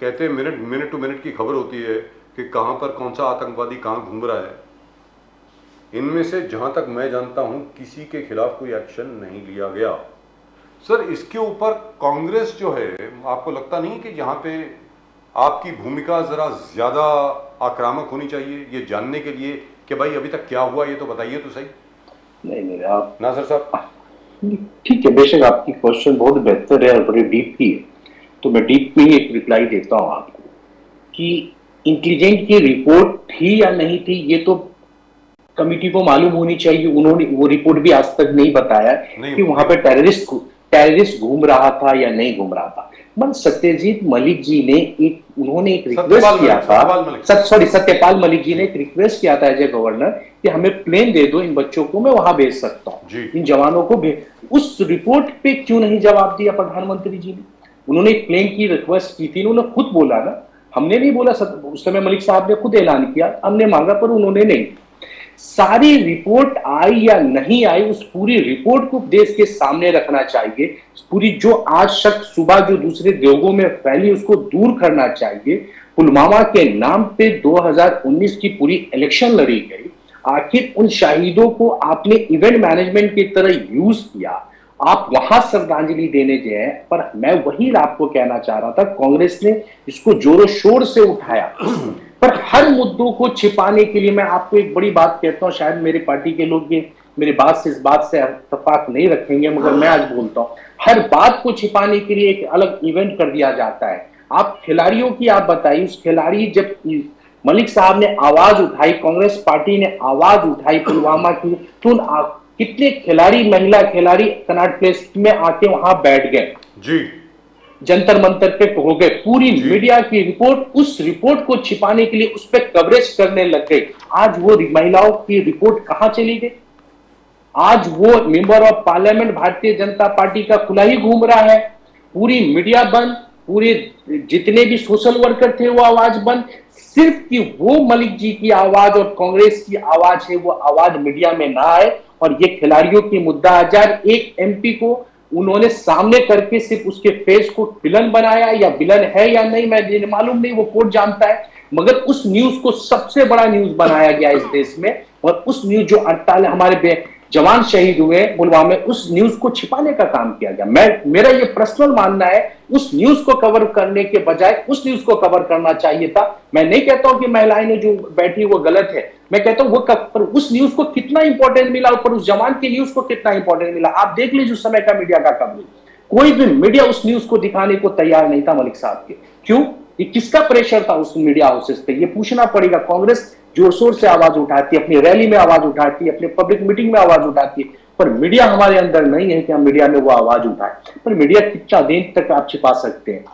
कहते हैं मिनट टू मिनट की खबर होती है कि कहां पर कौन सा आतंकवादी कहां घूम रहा है, इनमें से जहां तक मैं जानता हूं किसी के खिलाफ कोई एक्शन नहीं लिया गया। सर, इसके ऊपर कांग्रेस जो है, आपको लगता नहीं कि यहाँ पे आपकी भूमिका जरा ज्यादा आक्रामक होनी चाहिए, ये जानने के लिए कि भाई अभी तक क्या हुआ, ये तो बताइए तो सही। नहीं आप नासिर साहब, ठीक है, बेशक आपकी क्वेश्चन बहुत बेहतर है और बड़ी डीप भी है, तो मैं डीप में ही एक रिप्लाई देता हूं आपको कि इंटेलिजेंट की रिपोर्ट थी या नहीं थी, ये तो कमिटी को मालूम होनी चाहिए। उन्होंने वो रिपोर्ट भी आज तक नहीं बताया कि वहां पे टेररिस्ट घूम रहा था या नहीं घूम रहा था। मन सत्यजीत मलिक जी ने उन्होंने एक रिक्वेस्ट किया था, सत्यपाल मलिक जी ने एक रिक्वेस्ट किया था एज ए गवर्नर कि हमें प्लेन दे दो, इन बच्चों को मैं वहां भेज सकता हूँ, इन जवानों को भेज। उस रिपोर्ट पे क्यों नहीं जवाब दिया प्रधानमंत्री जी ने? उन्होंने एक प्लेन की रिक्वेस्ट की थी, उन्होंने खुद बोला ना, हमने नहीं बोला, उस समय मलिक साहब ने खुद ऐलान किया, हमने मांगा पर उन्होंने नहीं। सारी रिपोर्ट आई या नहीं आई, उस पूरी रिपोर्ट को देश के सामने रखना चाहिए। पूरी जो आज शक सुबह जो दूसरे देवों में फैली, उसको दूर करना चाहिए। पुलवामा के नाम पे 2019 की पूरी इलेक्शन लड़ी गई, आखिर उन शहीदों को आपने इवेंट मैनेजमेंट की तरह यूज किया, आप वहां श्रद्धांजलि देने गए। पर मैं वही आपको कहना चाह रहा था, कांग्रेस ने इसको जोरों शोर से उठाया, पर हर मुद्दों को छिपाने के लिए मैं आपको एक बड़ी बात कहता हूं, शायद मेरे पार्टी के लोग भी मेरी बात से इस बात से इत्तेफाक नहीं रखेंगे, मगर मैं आज बोलता हूं, हर बात को छिपाने के लिए एक अलग इवेंट कर दिया जाता है। आप खिलाड़ियों की आप बताइए, उस खिलाड़ी जब मलिक साहब ने आवाज उठाई, कांग्रेस पार्टी ने आवाज उठाई पुलवामा की, तो कितने खिलाड़ी, महिला खिलाड़ी कनॉट प्लेस में आके वहां बैठ गए, जी, जंतर मंतर पे हो गए, पूरी मीडिया की रिपोर्ट, उस रिपोर्ट को छिपाने के लिए उस पर कवरेज करने लग गई। आज वो महिलाओं की रिपोर्ट कहां चली गई? आज वो member of parliament Bharatiya Janata party का खुला ही घूम रहा है, पूरी मीडिया बंद, पूरे जितने भी सोशल वर्कर थे वो आवाज बंद, सिर्फ कि वो मलिक जी की आवाज और कांग्रेस की आवाज है वो आवाज मीडिया में ना आए। और ये खिलाड़ियों की मुद्दा आजार, एक एमपी को उन्होंने सामने करके सिर्फ उसके फेस को विलन बनाया, या विलन है या नहीं मैं मालूम नहीं, वो कोर्ट जानता है, मगर उस न्यूज को सबसे बड़ा न्यूज बनाया गया इस देश में। और उस न्यूज जो 48 हमारे जवान शहीद हुए पुलवामा में, उस न्यूज को छिपाने का काम किया गया। मेरा ये पर्सनल मानना है, उस न्यूज को कवर करने के बजाय उस न्यूज को कवर करना चाहिए था। मैं नहीं कहता हूं कि महिलाएं ने जो बैठी वो गलत है, मैं कहता हूं वो पर उस न्यूज को कितना इंपॉर्टेंट मिला, और उस जवान के न्यूज को कितना इंपॉर्टेंट मिला। आप देख लीजिए उस समय का मीडिया का कवरेज, कोई भी मीडिया उस न्यूज को दिखाने को तैयार नहीं था मलिक साहब के। क्यों? ये किसका प्रेशर था उस मीडिया हाउसेस पे? ये पूछना पड़ेगा। कांग्रेस जोर शोर से आवाज उठाती है, अपनी रैली में आवाज उठाती है, अपने पब्लिक मीटिंग में आवाज उठाती है, पर मीडिया हमारे अंदर नहीं है कि हम मीडिया में वो आवाज उठाएं। पर मीडिया कितना दिन तक आप छिपा सकते हैं?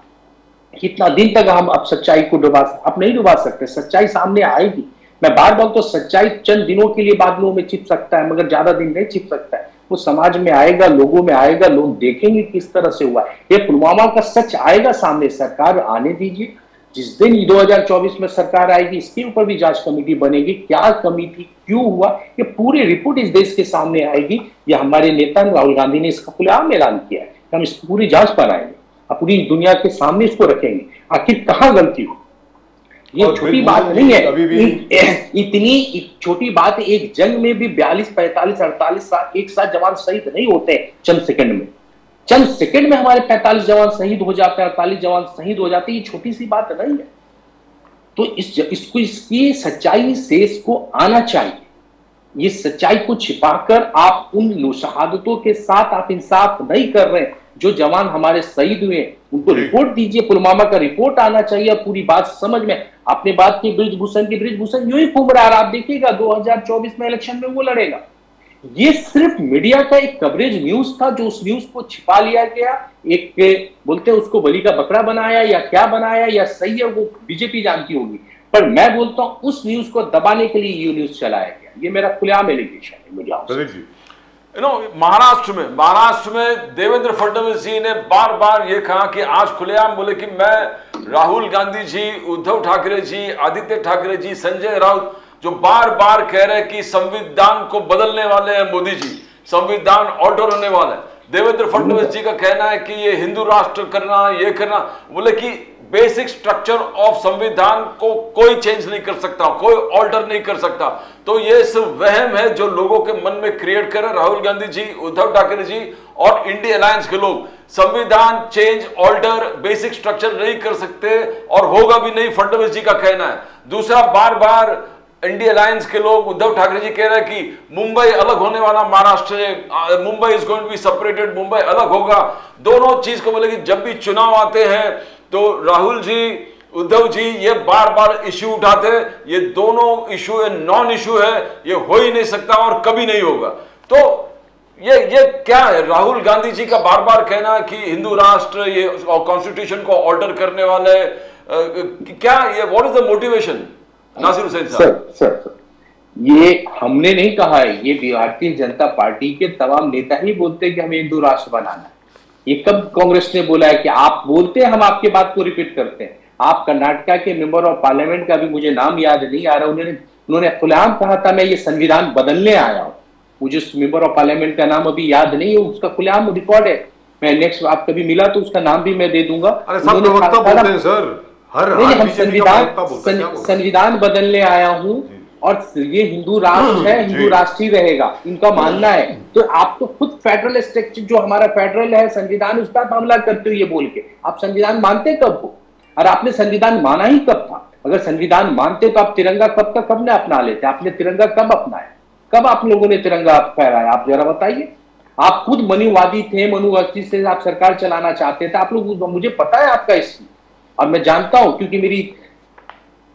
कितना दिन तक हम अब सच्चाई को आप नहीं डुबा सकते। सच्चाई सामने आएगी। मैं बार बार तो सच्चाई चंद दिनों के लिए बादलों में छिप सकता है, मगर ज्यादा दिन नहीं छिप सकता है। वो समाज में आएगा, लोगों में आएगा, लोग देखेंगे किस तरह से हुआ। ये पुलवामा का सच आएगा सामने, सरकार आने दीजिए। जिस दिन 2024 में सरकार आएगी इसके ऊपर भी जांच कमेटी बनेगी, क्या कमी थी, क्यों हुआ, ये पूरी रिपोर्ट इस देश के सामने आएगी। ये हमारे नेता राहुल गांधी ने इसका खुलेआम ऐलान किया है, हम इस पूरी जांच पर आएंगे, पूरी दुनिया के सामने इसको रखेंगे, आखिर कहां गलती हो। ये छोटी बात नहीं है, इतनी छोटी बात। एक जंग में भी 42, 45, 48 साल एक साथ जवान शहीद नहीं होते चंद सेकंड में। चंद सेकंड में हमारे 45 जवान शहीद हो जाते हैं, 48 जवान शहीद हो जाते हैं। ये छोटी सी बात नहीं है। तो इसकी सच्चाई शेष को आना चाहिए। ये सच्चाई को छिपाकर आप उन शहादतों के साथ आप इंसाफ नहीं कर रहे। जो जवान हमारे शहीद हुए उनको रिपोर्ट दीजिए, पुलवामा का रिपोर्ट आना चाहिए, पूरी बात समझ में। आपने बात की ब्रिजभूषण यूं ही घूम रहा है, आप देखिएगा 2024 में इलेक्शन में वो लड़ेगा। ये सिर्फ मीडिया का एक कवरेज न्यूज था, जो उस न्यूज को छिपा लिया गया। एक बोलते हैं उसको बलि का बकरा बनाया या क्या बनाया, या सही है वो बीजेपी जानती होगी, पर मैं बोलता हूं उस न्यूज को दबाने के लिए ये न्यूज चलाया गया। ये मेरा खुलेआम एलिगेशन है मीडिया से। महाराष्ट्र में देवेंद्र फडणवीस जी ने बार बार ये कहा कि आज खुलेआम बोले कि मैं, राहुल गांधी जी, उद्धव ठाकरे जी, आदित्य ठाकरे जी, संजय राउत जो बार बार कह रहे हैं कि संविधान को बदलने वाले हैं मोदी जी, संविधान ऑल्टर होने वाला है। देवेंद्र फडणवीस जी का कहना है कि ये हिंदू राष्ट्र करना, ये करना, बोले कि बेसिक स्ट्रक्चर ऑफ संविधान को कोई चेंज नहीं कर सकता, कोई ऑल्टर नहीं कर सकता। तो ये सिर्फ वहम है जो लोगों के मन में क्रिएट कर रहे राहुल गांधी जी, उद्धव ठाकरे जी और इंडिया अलायंस के लोग। संविधान चेंज, ऑल्टर, बेसिक स्ट्रक्चर नहीं कर सकते और होगा भी नहीं, फडणवीस जी का कहना है। दूसरा, बार बार इंडिया अलायंस के लोग, उद्धव ठाकरे जी कह रहे हैं कि मुंबई अलग होने वाला महाराष्ट्र से, Mumbai is going to be separated, Mumbai अलग होगा। दोनों चीज को बोले कि जब भी चुनाव आते हैं तो राहुल जी, उद्धव जी ये बार बार इश्यू उठाते हैं। ये दोनों इश्यू नॉन इश्यू है, ये हो ही नहीं सकता और कभी नहीं होगा। तो ये क्या है? राहुल गांधी जी का बार बार कहना है कि हिंदू राष्ट्र ये कॉन्स्टिट्यूशन को ऑल्टर करने वाले, क्या ये, what is the motivation? Nasir Hussain साहब। सर, ये हमने नहीं कहा है, ये भारतीय जनता पार्टी के तमाम नेता ही बोलते हैं कि हमें हिंदू राष्ट्र बनाना है। ये कब कांग्रेस ने बोला है कि आप बोलते हैं, हम आपके बात को रिपीट करते हैं। आप कर्नाटका के मेंबर ऑफ पार्लियामेंट का भी मुझे नाम याद नहीं आ रहा, उन्होंने खुलेआम कहा था मैं ये संविधान बदलने आया हूं। मुझे उस मेंबर ऑफ पार्लियामेंट का नाम अभी याद नहीं है, उसका खुलेआम रिकॉर्ड है। मैं नेक्स्ट आप कभी मिला तो उसका नाम भी मैं दे दूंगा। संविधान बदलने आया हूं और ये हिंदू राष्ट्र है, हिंदू राष्ट्र ही रहेगा, इनका मानना है। तो आप तो खुद फेडरल स्ट्रक्चर जो हमारा फेडरल है संविधान, उस पर हमला करते हो ये बोल के। आप संविधान मानते कब हो? और आपने संविधान माना ही कब था? अगर संविधान मानते तो आप तिरंगा कब ने अपना लेते? आपने तिरंगा कब अपनाया? कब आप लोगों ने तिरंगा फहराया? आप जरा बताइए। आप खुद मनुवादी थे, मनुवादी से आप सरकार चलाना चाहते थे। आप लोग, मुझे पता है आपका इसमें, और मैं जानता हूं क्योंकि मेरी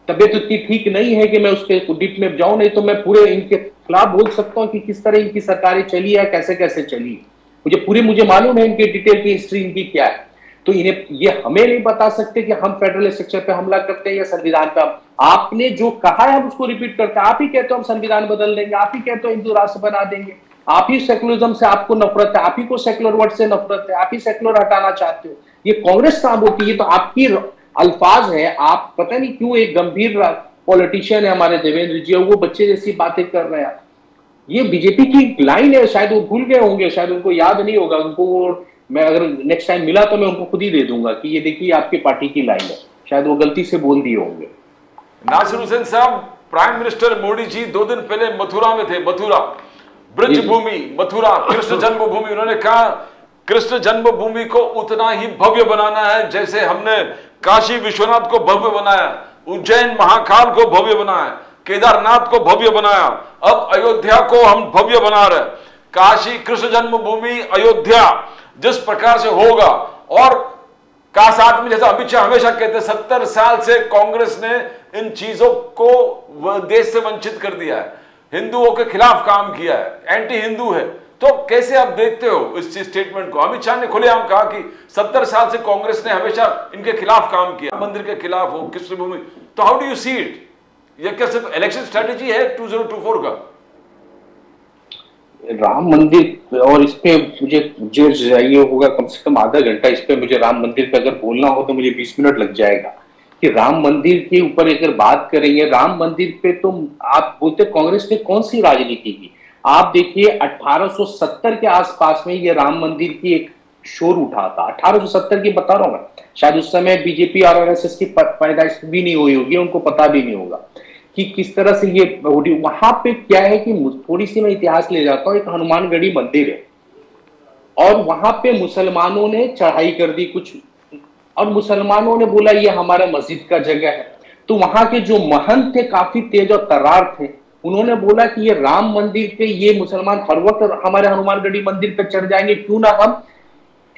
तबियत उतनी ठीक नहीं है कि मैं उसके डीप में जाऊं, नहीं तो मैं पूरे इनके खिलाफ बोल सकता हूँ कि किस तरह इनकी सरकारें चली है, कैसे कैसे चली। मुझे मालूम है इनकी डिटेल की हिस्ट्री इनकी क्या है। तो इन्हें ये हमें नहीं बता सकते कि हम फेडरल स्ट्रक्चर पे हमला करते हैं या संविधान पे। आपने जो कहा है हम उसको रिपीट करते हैं। आप ही कहते हो हम संविधान बदल देंगे, आप ही कहते हो हिंदू राष्ट्र बना देंगे, आप ही सेकुलरिज्म से आपको नफरत है, आप ही को सेकुलर वर्ड से नफरत है, आप ही सेकुलर हटाना चाहते हो। ये कांग्रेस काम होती है, तो आपकी अल्फाज है। आप पता नहीं क्यों एक गंभीर पॉलिटिशियन है हमारे देवेंद्र जी, वो बच्चे जैसी बातें कर रहे हैं। ये बीजेपी की लाइन है, शायद वो भूल गए होंगे, शायद उनको याद नहीं होगा। उनको मैं अगर नेक्स्ट टाइम मिला तो मैं उनको खुद ही दे दूंगा कि ये देखिए आपकी पार्टी की लाइन है, शायद वो गलती से बोल दिए होंगे। नासिर हुसैन साहब, प्राइम मिनिस्टर मोदी जी 2 दिन पहले मथुरा में थे। मथुरा ब्रज भूमि, मथुरा कृष्ण जन्मभूमि। उन्होंने कहा कृष्ण जन्मभूमि को उतना ही भव्य बनाना है जैसे हमने काशी विश्वनाथ को भव्य बनाया, उज्जैन महाकाल को भव्य बनाया, केदारनाथ को भव्य बनाया, अब अयोध्या को हम भव्य बना रहे। काशी कृष्ण जन्मभूमि अयोध्या जिस प्रकार से होगा, और का साथ में जैसा अमित शाह हमेशा कहते हैं 70 साल से कांग्रेस ने इन चीजों को देश से वंचित कर दिया है, हिंदुओं के खिलाफ काम किया है, एंटी हिंदू है। तो कैसे आप देखते हो इस स्टेटमेंट को? अमित शाह ने खुलेआम कहा कि 70 साल से कांग्रेस ने हमेशा इनके खिलाफ काम किया, मंदिर के खिलाफ हो, कृष्ण भूमि। तो how do you see it? ये क्या सिर्फ इलेक्शन स्ट्रेटेजी है 2024 का? राम मंदिर, और इस पे मुझे जो चाहिए होगा कम से कम आधा घंटा। इस पे मुझे राम मंदिर पे अगर बोलना हो तो मुझे 20 मिनट लग जाएगा कि राम मंदिर के ऊपर अगर बात करेंगे। राम मंदिर पे तो आप बोलते कांग्रेस ने कौन सी राजनीति की? आप देखिए 1870 के आसपास में ये राम मंदिर की एक शोर उठा था। 1870 की बता रहा हूं मैं, शायद उस समय बीजेपी और आरएसएस की पैदाइश भी नहीं हुई होगी, उनको पता भी नहीं होगा कि किस तरह से ये। वहां पे क्या है कि थोड़ी सी मैं इतिहास ले जाता हूँ। एक हनुमानगढ़ी मंदिर है और वहां पे मुसलमानों ने चढ़ाई कर दी कुछ, और मुसलमानों ने बोला ये हमारा मस्जिद का जगह है। तो वहां के जो महंत थे काफी तेज और तर्रार थे, उन्होंने बोला कि ये राम मंदिर पे ये मुसलमान हर वक्त हमारे हनुमानगढ़ी मंदिर पे चढ़ जाएंगे, क्यों ना हम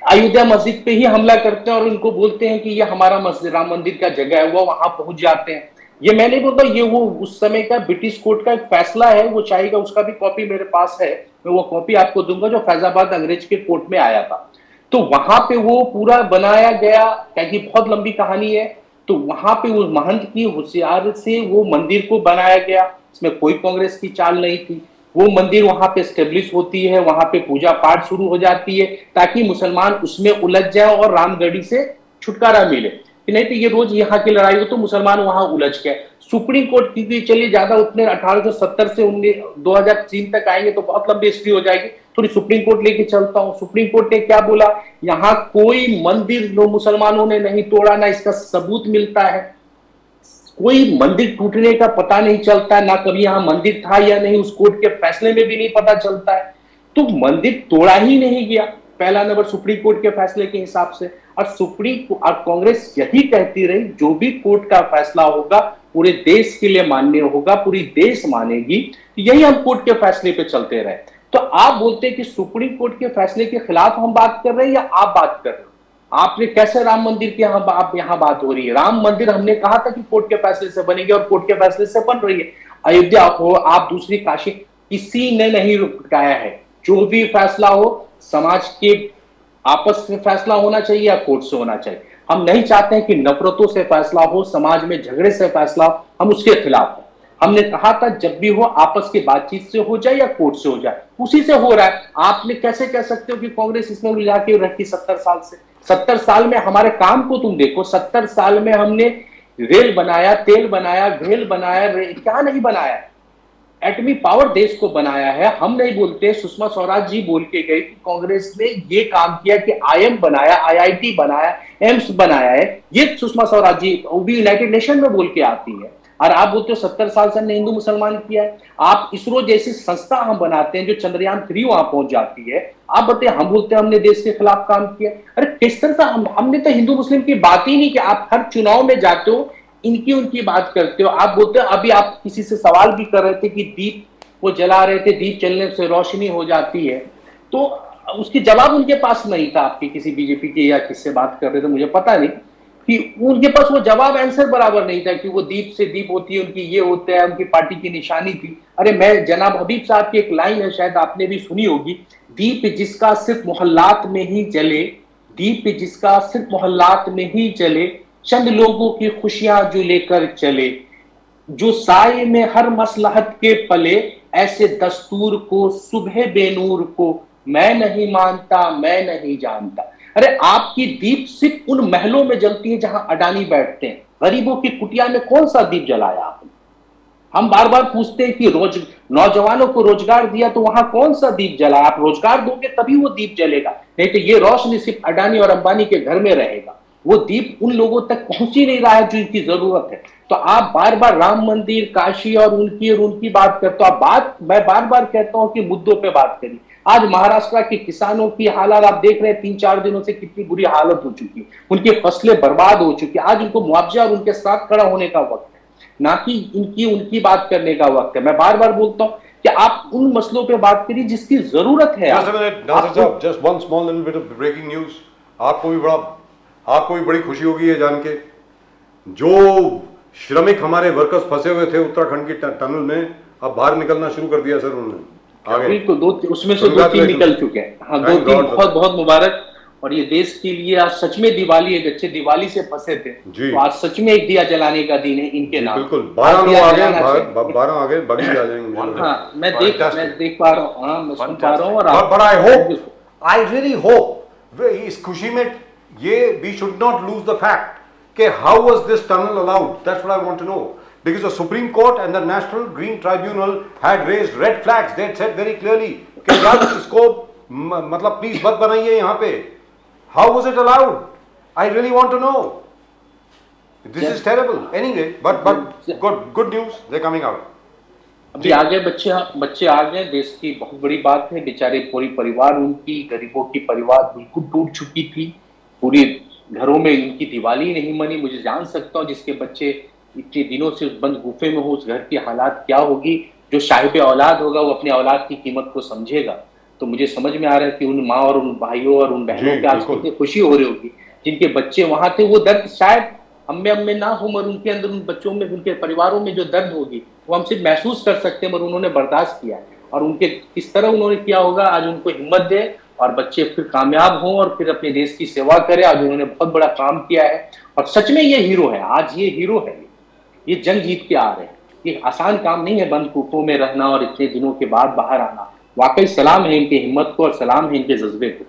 अयोध्या मस्जिद पे ही हमला करते हैं और उनको बोलते हैं कि ये हमारा मस्जिद राम मंदिर का जगह है। वो वहां पहुंच जाते हैं। ये मैं नहीं बोलता, ये वो उस समय का ब्रिटिश कोर्ट का एक फैसला है, वो चाहेगा उसका भी कॉपी मेरे पास है, मैं वो कॉपी आपको दूंगा, जो फैजाबाद अंग्रेज के कोर्ट में आया था। तो वहां पे वो पूरा बनाया गया, क्योंकि बहुत लंबी कहानी है। तो वहां पे वो महंत की होशियार से वो मंदिर को बनाया गया, इसमें कोई कांग्रेस की चाल नहीं थी। वो मंदिर वहां पे स्टेब्लिश होती है, वहां पे पूजा पाठ शुरू हो जाती है ताकि मुसलमान उसमें उलझ जाए और रामगढ़ी से छुटकारा मिले। नहीं तो ये रोज यहाँ की लड़ाई हो तो मुसलमान वहां उलझ गए। सुप्रीम कोर्ट की चलिए ज्यादा उतने 1870 से 2003 तक आएंगे तो बहुत लंबी हिस्ट्री हो जाएगी। थोड़ी सुप्रीम कोर्ट लेके चलता हूँ। सुप्रीम कोर्ट ने क्या बोला, यहाँ कोई मंदिर मुसलमानों ने नहीं तोड़ा, ना इसका सबूत मिलता है, कोई मंदिर टूटने का पता नहीं चलता, ना कभी यहाँ मंदिर था या नहीं, उस कोर्ट के फैसले में भी नहीं पता चलता है। तो मंदिर तोड़ा ही नहीं गया, पहला नंबर सुप्रीम कोर्ट के फैसले के हिसाब से। और कांग्रेस यही कहती रही जो भी कोर्ट का फैसला होगा पूरे देश के लिए मान्य होगा, पूरी देश मानेगी, यही हम कोर्ट के फैसले पे चलते रहे। तो आप बोलते हैं कि सुप्रीम कोर्ट के फैसले के खिलाफ हम बात कर रहे हैं या आप बात कर रहे हो? आपने कैसे राम मंदिर की यहाँ बात हो रही है? राम मंदिर हमने कहा था कि कोर्ट के फैसले से बनेगी और कोर्ट के फैसले से बन रही है। अयोध्या हो, आप दूसरी काशी, किसी ने नहीं रुकाया है। जो भी फैसला हो समाज के आपस में फैसला होना चाहिए या कोर्ट से होना चाहिए। हम नहीं चाहते हैं कि नफरतों से फैसला हो, समाज में झगड़े से फैसला हो, हम उसके खिलाफ हैं। हमने कहा था जब भी हो आपस की बातचीत से हो जाए या कोर्ट से हो जाए, उसी से हो रहा है। आपने कैसे कह सकते हो कि कांग्रेस इसमें उलझा के रखी 70 साल से? 70 साल में हमारे काम को तुम देखो। 70 साल में हमने रेल बनाया, तेल बनाया, घेल बनाया, क्या नहीं बनाया? एटमी पावर देश को बनाया है। हम नहीं बोलते, सुषमा स्वराज जी बोल के गए कि कांग्रेस ने ये काम किया कि आईएम बनाया, आईआईटी बनाया, एम्स बनाया है। ये सुषमा स्वराज जी वो भी यूनाइटेड नेशन में बोल के आती है। और आप बोलते हो 70 साल से हमने हिंदू मुसलमान किया है। आप इसरो जैसी संस्था हम बनाते हैं जो चंद्रयान 3 वहां पहुंच जाती है। आप बताइए, हम बोलते हैं हमने देश के खिलाफ काम किया। अरे किस तरह से हमने तो हिंदू मुस्लिम की बात ही नहीं की। आप हर चुनाव में जाते हो, इनकी उनकी बात करते हो। आप बोलते हो, अभी आप किसी से सवाल भी कर रहे थे कि दीप वो जला रहे थे, दीप जलने से रोशनी हो जाती है, तो उसकी जवाब उनके पास नहीं था। आपकी किसी बीजेपी के या किससे बात कर रहे थे मुझे पता नहीं। कि उनके पास वो जवाब आंसर बराबर नहीं था कि वो दीप से दीप होती है, उनकी ये होता है, उनकी पार्टी की निशानी थी। अरे मैं जनाब हबीब साहब की एक लाइन है, शायद आपने भी सुनी होगी, दीप जिसका सिर्फ मोहल्लात में ही जले, दीप जिसका सिर्फ मोहल्लात में ही जले, चंद लोगों की खुशियां जो लेकर चले, जो साए में हर मसलहत के पले, ऐसे दस्तूर को सुबह बेनूर को मैं नहीं मानता, मैं नहीं जानता। अरे आपकी दीप सिर्फ उन महलों में जलती है जहां अडानी बैठते हैं, गरीबों की कुटिया में कौन सा दीप जलाया आपने? हम बार बार पूछते हैं कि नौजवानों को रोजगार दिया तो वहां कौन सा दीप जला? आप रोजगार दोगे तभी वो दीप जलेगा, नहीं तो ये रोशनी सिर्फ अडानी और अंबानी के घर में रहेगा। वो दीप उन लोगों तक पहुंच ही नहीं रहा है जो इनकी जरूरत है। तो आप बार बार राम मंदिर, काशी और उनकी बात करते हो। मैं बार बार कहता हूं कि मुद्दों पे बात करिए। आज महाराष्ट्र के किसानों की हालत आप देख रहे हैं, 3-4 दिनों से कितनी बुरी हालत हो चुकी है, उनकी फसलें बर्बाद हो चुकी है। आज उनको मुआवजा और उनके साथ खड़ा होने का वक्त है, ना कि उनकी बात करने का वक्त है। मैं बार बार बोलता हूं कि आप उन मसलों पे बात करिए जिसकी जरूरत है। Just one small little bit of breaking news. आपको भी बड़ी खुशी होगी ये जान के, जो श्रमिक हमारे वर्कर्स फंसे हुए थे उत्तराखंड की टनल में, अब बाहर निकलना शुरू कर दिया सर उन्होंने। बिल्कुल, उसमें से 2-3 निकल चुके हैं। हाँ, 2-3 बहुत बहुत मुबारक। और ये देश के लिए आज सच में दिवाली है। बच्चे दिवाली से फंसे थे, तो आज सच में एक दिया जलाने का दिन है इनके नाम। बिल्कुल, 12 लोग आ गए, 12 आगे बगी आ जाएंगे। हाँ, मैं देख पा रहा हूँ, हाँ मैं सुन पा रहा हूँ। और आई रियली होप इस खुशी में ये we should not lose the fact कि how was this tunnel allowed. That's what I want to know, because the Supreme Court and the National Green Tribunal had raised red flags. They had said very clearly कि यार इसको मतलब प्लीज मत बनाइए यहाँ पे। How was it allowed? I really want to know. This is terrible. Anyway, but good news, they're coming out. अभी आगे बच्चे आ गए, देश की बहुत बड़ी बात है। बेचारे पूरी परिवार, उनकी गरीबों की परिवार बिल्कुल टूट चुकी थी। पूरे घरों में इनकी दिवाली नहीं मनी। मुझे जान सकता हूँ जिसके बच्चे इतने दिनों से उस बंद गुफे में हो, उस घर की हालात क्या होगी। जो साहिब औलाद होगा वो अपने औलाद की कीमत को समझेगा। तो मुझे समझ में आ रहा है कि उन माँ और उन भाइयों और उन बहनों की आज कितनी खुशी हो रही होगी जिनके बच्चे वहां थे। वो दर्द शायद हम में ना हो, मगर उनके अंदर, उन बच्चों में, उनके परिवारों में जो दर्द होगी वो हम सिर्फ महसूस कर सकते हैं, मगर उन्होंने बर्दाश्त किया। और उनके किस तरह उन्होंने किया होगा, आज उनको हिम्मत दे और बच्चे फिर कामयाब हों और फिर अपने देश की सेवा करें। आज उन्होंने बहुत बड़ा काम किया है और सच में ये हीरो है। आज ये हीरो है, ये जंग जीत के आ रहे हैं। ये आसान काम नहीं है बंद कूपों में रहना और इतने दिनों के बाद बाहर आना। वाकई सलाम है इनकी हिम्मत को और सलाम है इनके जज्बे को।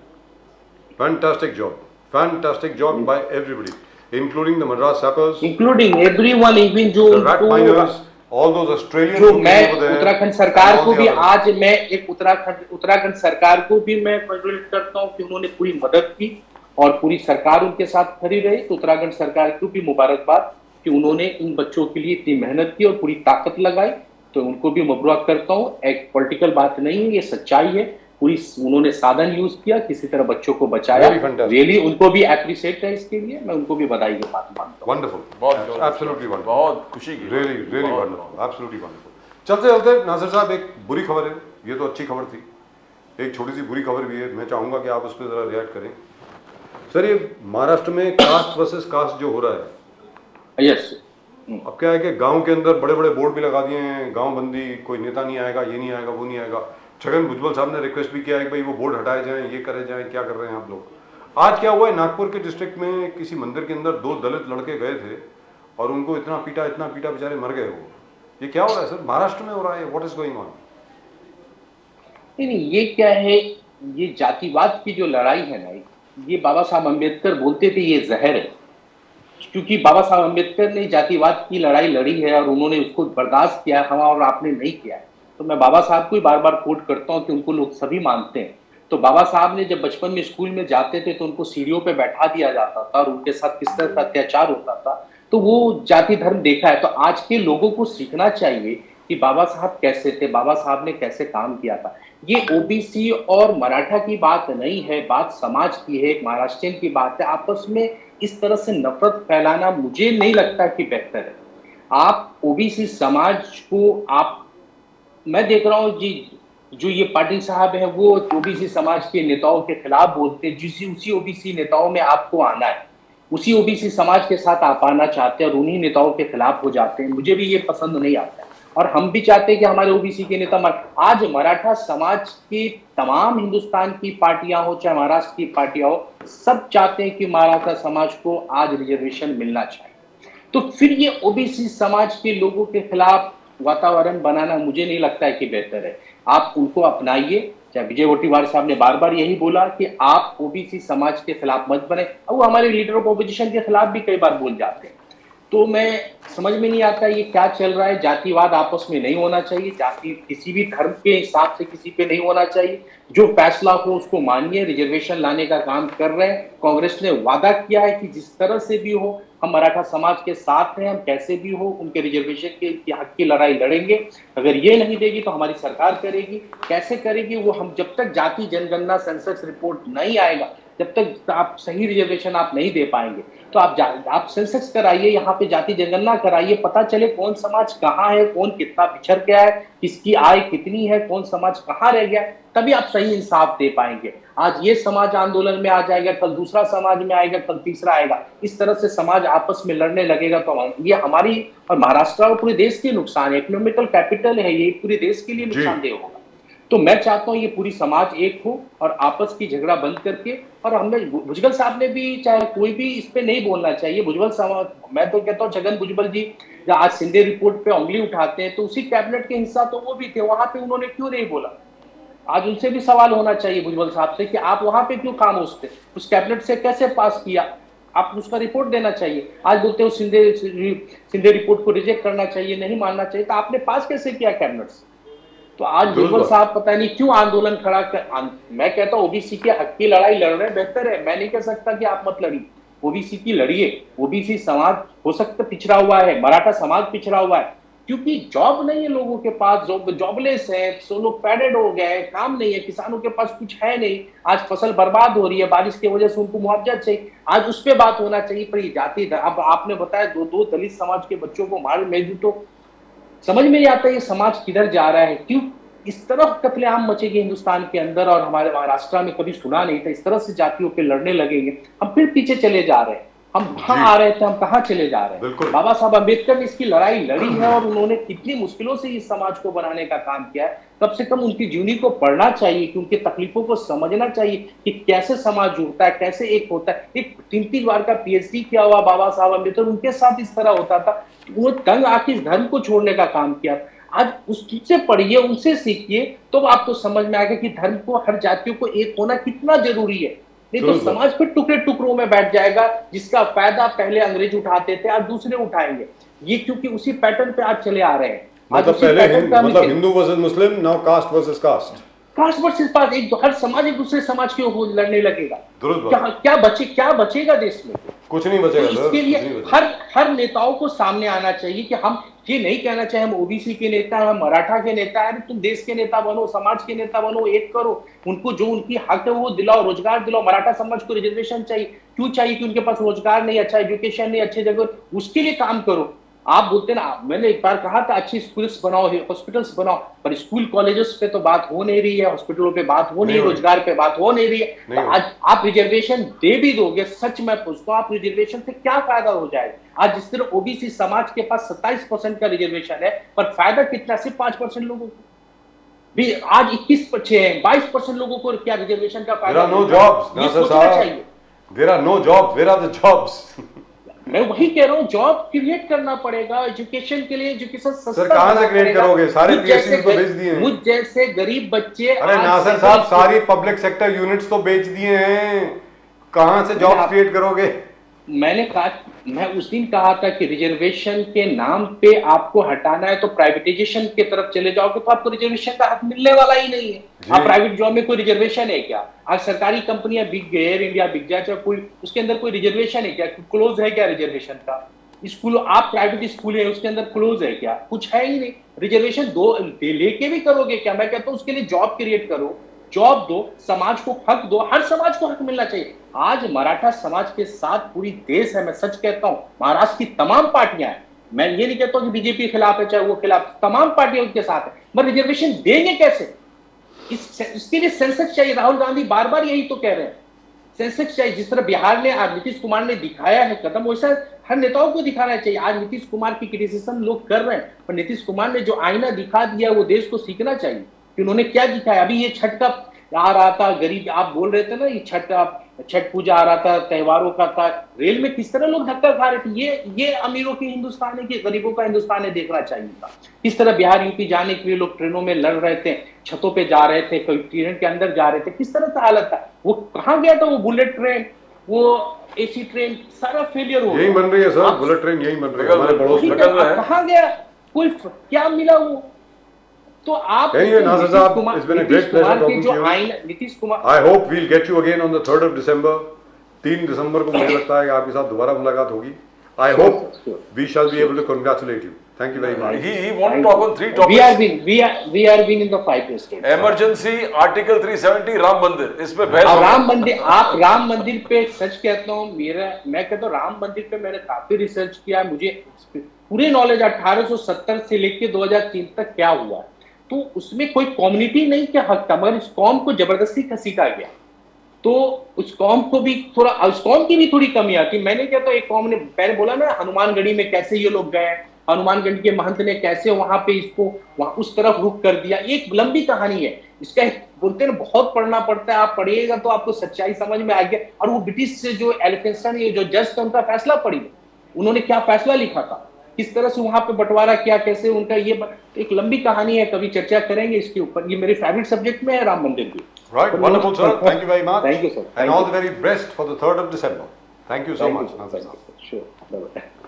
Fantastic job by everybody, including the Madras Sappers, including everyone, even जो the rat miners, all those Australians जो who मैं came over there, उत्तराखंड सरकार को भी आज मैं एक उत्तराखंड सरकार को भी मैं कांग्रेचुलेट करता हूँ कि उन्होंने पूरी मदद की और पूरी सरकार उनके साथ खड़ी रही। तो उत्तराखंड सरकार को भी मुबारकबाद कि उन्होंने इन बच्चों के लिए इतनी मेहनत की और पूरी ताकत लगाई। तो उनको भी मुबारक करता हूँ। एक पॉलिटिकल बात नहीं है, ये सच्चाई है। पूरी उन्होंने साधन यूज किया, किसी तरह बच्चों को बचाया। रियली उनको भी एप्रिशिएट है इसके लिए। मैं उनको भी बधाई की बात मानता हूँ। वंडरफुल, एब्सोल्युटली वंडरफुल, बहुत खुशी की, रियली वंडरफुल, एब्सोल्युटली वंडरफुल। चलते नासिर साहब, एक बुरी खबर है, ये तो अच्छी खबर थी, एक छोटी सी बुरी खबर भी है। मैं चाहूंगा कि आप उस पर जरा रिएक्ट करें। सर, ये महाराष्ट्र में कास्ट वर्सेस कास्ट जो हो रहा है, यस, अब क्या है कि गांव के अंदर बड़े बड़े बोर्ड भी लगा दिए हैं, गांव बंदी, कोई नेता नहीं आएगा, ये नहीं आएगा, वो नहीं आएगा। छगन भुजबल साहब ने रिक्वेस्ट भी किया है कि भाई वो बोर्ड हटाए जाएं, ये करे जाएं, क्या कर रहे हैं आप लोग। आज क्या हुआ है, नागपुर के डिस्ट्रिक्ट में किसी मंदिर के अंदर 2 दलित लड़के गए थे और उनको इतना पीटा बेचारे मर गए वो। ये क्या हो रहा है सर, महाराष्ट्र में हो रहा है, व्हाट इज गोइंग ऑन? नहीं, ये क्या है, ये जातिवाद की जो लड़ाई है ना, ये बाबा साहब अम्बेडकर बोलते थे ये जहर है। क्योंकि बाबा साहब अम्बेडकर ने जातिवाद की लड़ाई लड़ी है और उन्होंने उसको बर्दाश्त किया है, और आपने नहीं किया है। तो मैं बाबा साहब को ही बार बार कोट करता हूँ कि उनको लोग सभी मानते हैं। तो बाबा साहब ने जब बचपन में स्कूल में जाते थे तो उनको सीढ़ियों पे बैठा दिया जाता था और उनके साथ किस तरह का अत्याचार होता था। तो वो जाति धर्म देखा है। तो आज के लोगों को सीखना चाहिए कि बाबा साहब कैसे थे, बाबा साहब ने कैसे काम किया था। ये ओबीसी और मराठा की बात नहीं है, बात समाज की है, एक महाराष्ट्रियन की बात है। आपस में इस तरह से नफरत फैलाना मुझे नहीं लगता कि बेहतर है। आप ओबीसी समाज को मैं देख रहा हूँ जी, जो ये पाटिल साहब है वो ओबीसी समाज के नेताओं के खिलाफ बोलते हैं। उसी ओबीसी नेताओं में आपको आना है उसी ओबीसी समाज के साथ आप आना चाहते हैं और उन्हीं नेताओं के खिलाफ हो जाते हैं। मुझे भी ये पसंद नहीं आता है और हम भी चाहते हैं कि हमारे ओबीसी के नेता आज मराठा समाज की तमाम हिंदुस्तान की पार्टियां हो चाहे महाराष्ट्र की पार्टियां हो, सब चाहते हैं कि मराठा समाज को आज रिजर्वेशन मिलना चाहिए। तो फिर ये ओबीसी समाज के लोगों के खिलाफ वातावरण बनाना मुझे नहीं लगता है कि बेहतर है। आप उनको अपनाइए। चाहे विजय वोटीवार साहब ने बार बार यही बोला कि आप ओबीसी समाज के खिलाफ मत बने, और वो हमारे लीडर ऑफ ऑपोजिशन के खिलाफ भी कई बार बोल जाते हैं। तो मैं समझ में नहीं आता ये क्या चल रहा है। जातिवाद आपस में नहीं होना चाहिए, जाति किसी भी धर्म के हिसाब से किसी पे नहीं होना चाहिए। जो फैसला हो उसको मानिए। रिजर्वेशन लाने का काम कर रहे हैं। कांग्रेस ने वादा किया है कि जिस तरह से भी हो हम मराठा समाज के साथ हैं, हम कैसे भी हो उनके रिजर्वेशन के हक की लड़ाई लड़ेंगे। अगर ये नहीं देगी तो हमारी सरकार करेगी। कैसे करेगी वो हम, जब तक जाति जनगणना सेंसस रिपोर्ट नहीं आएगा जब तक आप सही रिजर्वेशन आप नहीं दे पाएंगे। तो आप सेंसस कराइए, यहाँ पे जाति जनगणना कराइए, पता चले कौन समाज कहाँ है, कौन कितना पिछड़ गया है, किसकी आय कितनी है, कौन समाज कहाँ रह गया, तभी आप सही इंसाफ दे पाएंगे। आज ये समाज आंदोलन में आ जाएगा, कल दूसरा समाज में आएगा, कल तीसरा आएगा। इस तरह से समाज आपस में लड़ने लगेगा तो ये हमारी और महाराष्ट्र और पूरे देश के नुकसान है। इकोनॉमिकल कैपिटल है ये, पूरे देश के लिए नुकसानदेह होगा। तो मैं चाहता हूँ ये पूरी समाज एक हो और आपस की झगड़ा बंद करके, और हमने भुजबल साहब ने भी, चाहे कोई भी इस पे नहीं बोलना चाहिए। भुजबल साहब, मैं तो कहता हूँ छगन भुजबल जी आज सिंधे रिपोर्ट पे उंगली उठाते हैं तो उसी कैबिनेट के हिस्सा तो वो भी थे, वहां पे उन्होंने क्यों नहीं बोला? आज उनसे भी सवाल होना चाहिए भुजबल साहब से कि आप वहां पे क्यों खामोश थे, उस कैबिनेट से कैसे पास किया, आप उसका रिपोर्ट देना चाहिए। आज बोलते हो सिंधे रिपोर्ट को रिजेक्ट करना चाहिए, नहीं मानना चाहिए, तो आपने पास कैसे किया कैबिनेट से? तो आज भुजबल साहब पता नहीं क्यों आंदोलन खड़ा कर, मैं कहता हूं ओबीसी के हक की लड़ाई लड़ रहे हैं, बेहतर है। मैं नहीं कह सकता कि आप मत लड़िए, ओबीसी की लड़िए। ओबीसी समाज हो सकता पिछड़ा हुआ है, मराठा समाज पिछड़ा हुआ है, क्योंकि जॉब नहीं है लोगों के पास, जॉबलेस है, सो लोग पैडेड हो गए, काम नहीं है, किसानों के पास कुछ है नहीं। आज फसल बर्बाद हो रही है, बारिश की वजह से उनको मुआवजा चाहिए। आज उस पर बात होना चाहिए। पर ये जाति, अब आपने बताया दो दलित समाज के बच्चों को मार मैं तो समझ में नहीं आता ये समाज किधर जा रहा है। क्यों इस तरह कत्लेआम मचेगी हिंदुस्तान के अंदर, और हमारे महाराष्ट्र में कभी सुना नहीं था। इस तरह से जातियों पे लड़ने लगेंगे, हम फिर पीछे चले जा रहे हैं। हम कहाँ आ रहे थे, हम कहाँ चले जा रहे हैं। बाबा साहब अम्बेडकर ने इसकी लड़ाई लड़ी है और उन्होंने कितनी मुश्किलों से इस समाज को बनाने का काम किया है। कम से कम उनकी जीवनी को पढ़ना चाहिए, क्योंकि तकलीफों को समझना चाहिए कि कैसे समाज जुड़ता है, कैसे एक होता है। एक 3 बार का पीएचडी किया हुआ बाबा साहब अम्बेडकर, उनके साथ इस तरह होता था। वो तंग आके इस धर्म को छोड़ने का काम किया। आज उससे पढ़िए, उनसे सीखिए, तो आपको समझ में आएगा कि धर्म को, हर जातियों को एक होना कितना जरूरी है। नहीं तो समाज फिर टुकड़े टुकड़ों में बैठ जाएगा, जिसका फायदा पहले अंग्रेज उठाते थे, आज दूसरे उठाएंगे। ये क्योंकि उसी पैटर्न पे आज चले आ रहे हैं। मतलब पहले Hindu versus Muslim, now caste versus caste, caste versus caste. हर समाज एक दूसरे समाज के ऊपर लड़ने लगेगा। क्या बचेगा देश में? कुछ नहीं बचेगा। तो इसके लिए हर नेताओं को सामने आना चाहिए कि हम ये नहीं कहना चाहिए हम ओबीसी के नेता हैं, हम मराठा के नेता हैं। तुम देश के नेता बनो, समाज के नेता बनो, एक करो, उनको जो उनकी हक है वो दिलाओ, रोजगार दिलाओ। मराठा समाज को रिजर्वेशन चाहिए, क्यों चाहिए? कि उनके पास रोजगार नहीं, अच्छा एजुकेशन नहीं, अच्छे जगह, उसके लिए काम करो। आप बोलते ना, मैंने एक बार कहा था अच्छी स्कूल्स बनाओ, हॉस्पिटल्स बनाओ, पर स्कूल कॉलेजेस पे तो बात हो नहीं रही है, हॉस्पिटलों पे बात हो नहीं, रोजगार पे बात हो नहीं रही है। तो आज आप रिजर्वेशन दे भी दोगे, सच मैं पूछता हूँ, आप रिजर्वेशन से क्या फायदा हो जाएगा? आज जिस तरह ओबीसी समाज के पास 27% का रिजर्वेशन है, पर फायदा कितना? सिर्फ 5% लोगों को भी। आज 22% लोगों को क्या रिजर्वेशन का फायदा? There are no jobs. Where are the jobs? मैं वही कह रहा हूँ, जॉब क्रिएट करना पड़ेगा। एजुकेशन के लिए एजुकेशन सस्ता सर कहाँ से क्रिएट करोगे? सारे पीएससी तो बेच दिए हैं। मुझ जैसे गरीब बच्चे, अरे नासिर साहब सारी पब्लिक सेक्टर यूनिट्स तो बेच दिए हैं, कहाँ से जॉब क्रिएट करोगे? मैंने कहा, मैं उस दिन कहा था कि रिजर्वेशन के नाम पे आपको हटाना है तो प्राइवेटाइजेशन की तरफ चले जाओगे तो आपको रिजर्वेशन का हक मिलने वाला ही नहीं है। आप प्राइवेट जॉब में कोई रिजर्वेशन है क्या? आज सरकारी कंपनियां बिक गए, एयर इंडिया बिक जाए, चाहे कोई, उसके अंदर कोई रिजर्वेशन है क्या? क्लोज है क्या रिजर्वेशन का? स्कूल, आप प्राइवेट स्कूल है उसके अंदर क्लोज है क्या? कुछ है ही नहीं। रिजर्वेशन दो लेके भी करोगे क्या? मैं कहता हूँ उसके लिए जॉब क्रिएट करो, जॉब दो, समाज को हक दो, हर समाज को हक मिलना चाहिए। आज मराठा समाज के साथ पूरी देश है, मैं सच कहता हूं। महाराष्ट्र की तमाम पार्टियां हैं, मैं ये नहीं कहता हूं कि बीजेपी खिलाफ है चाहे वो खिलाफ, तमाम पार्टियां उनके साथ है। मगर रिजर्वेशन देंगे कैसे? इसके लिए सेंसस चाहिए। राहुल गांधी बार बार यही तो कह रहे हैं, सेंसेक्स चाहिए। जिस तरह बिहार ने आज नीतीश कुमार ने दिखाया है कदम, वैसा हर नेताओं को दिखाना चाहिए। आज नीतीश कुमार की क्रिटिसिज्म लोग कर रहे हैं, पर नीतीश कुमार ने जो आईना दिखा दिया वो देश को सीखना चाहिए कि उन्होंने क्या दिखाया। अभी ये छठ का आ रहा था, गरीब आप बोल रहे थे ना, ये छठ पूजा आ रहा था, त्योहारों का था, रेल में किस तरह लोग धक्का खा रहे थे। ये अमीरों की हिंदुस्तान है कि गरीबों का हिंदुस्तान है, देखना चाहिए था। किस तरह बिहार यूपी जाने के लिए लोग ट्रेनों में लड़ रहे थे, छतों पे जा रहे थे, कोई ट्रेन के अंदर जा रहे थे, किस तरह का हालत था। वो कहाँ गया था वो बुलेट ट्रेन, वो एसी ट्रेन, सारा फेलियर हो यही बन रही है सर, बुलेट ट्रेन यही बन रही है हमारे पड़ोस में। कहाँ गया, कोई क्या मिला वो। तो आप Anyway, Nasir Saab, it's been a great pleasure talking to you. Nitish Kumar, I hope we'll get you again on the 3rd of December. 3 दिसंबर को मुझे लगता है कि आपके साथ दोबारा मुलाकात होगी। I hope we shall be able to congratulate you. Thank you very much. He want to talk on 3 topics. we are being in the 5 states. Emergency, Article 370, Ram मंदिर, इस पे बहस आप हो राम मंदिर पे सच कहता हूँ, मैं कहता हूँ राम मंदिर पे मैंने काफी रिसर्च किया, मुझे पूरी नॉलेज 1870 से लेके 2003 तक क्या हुआ, तो उसमें कोई कम्युनिटी नहीं क्या हक था, मगर इस कौम को जबरदस्ती घसीटा गया। तो उस कौम को भी थोड़ा, उस कौम की भी थोड़ी कमी आती। मैंने क्या, तो एक कौम ने पहले बोला ना हनुमानगढ़ी में कैसे ये लोग गए, हनुमानगढ़ी के महंत ने कैसे वहां पे इसको वहां उस तरफ रुख कर दिया, एक लंबी कहानी है। इसका बोलते हैं ना, बहुत पढ़ना पड़ता है, आप पढ़िएगा तो आपको सच्चाई समझ में आएगी। और वो ब्रिटिश से जो एलिफेंस्टन ये जो जज थे उनका फैसला पढ़ी, उन्होंने क्या फैसला लिखा था, किस तरह से वहां पे बंटवारा किया, कैसे उनका ये एक लंबी कहानी है, कभी चर्चा करेंगे इसके ऊपर। ये मेरे फेवरेट सब्जेक्ट में है राम मंदिर भी। Right, wonderful sir. Thank you very much. Thank you sir. And all the very best for the 3rd of December. Thank you so much, Nasir Thank Saab. you, sir. Sure. Bye-bye.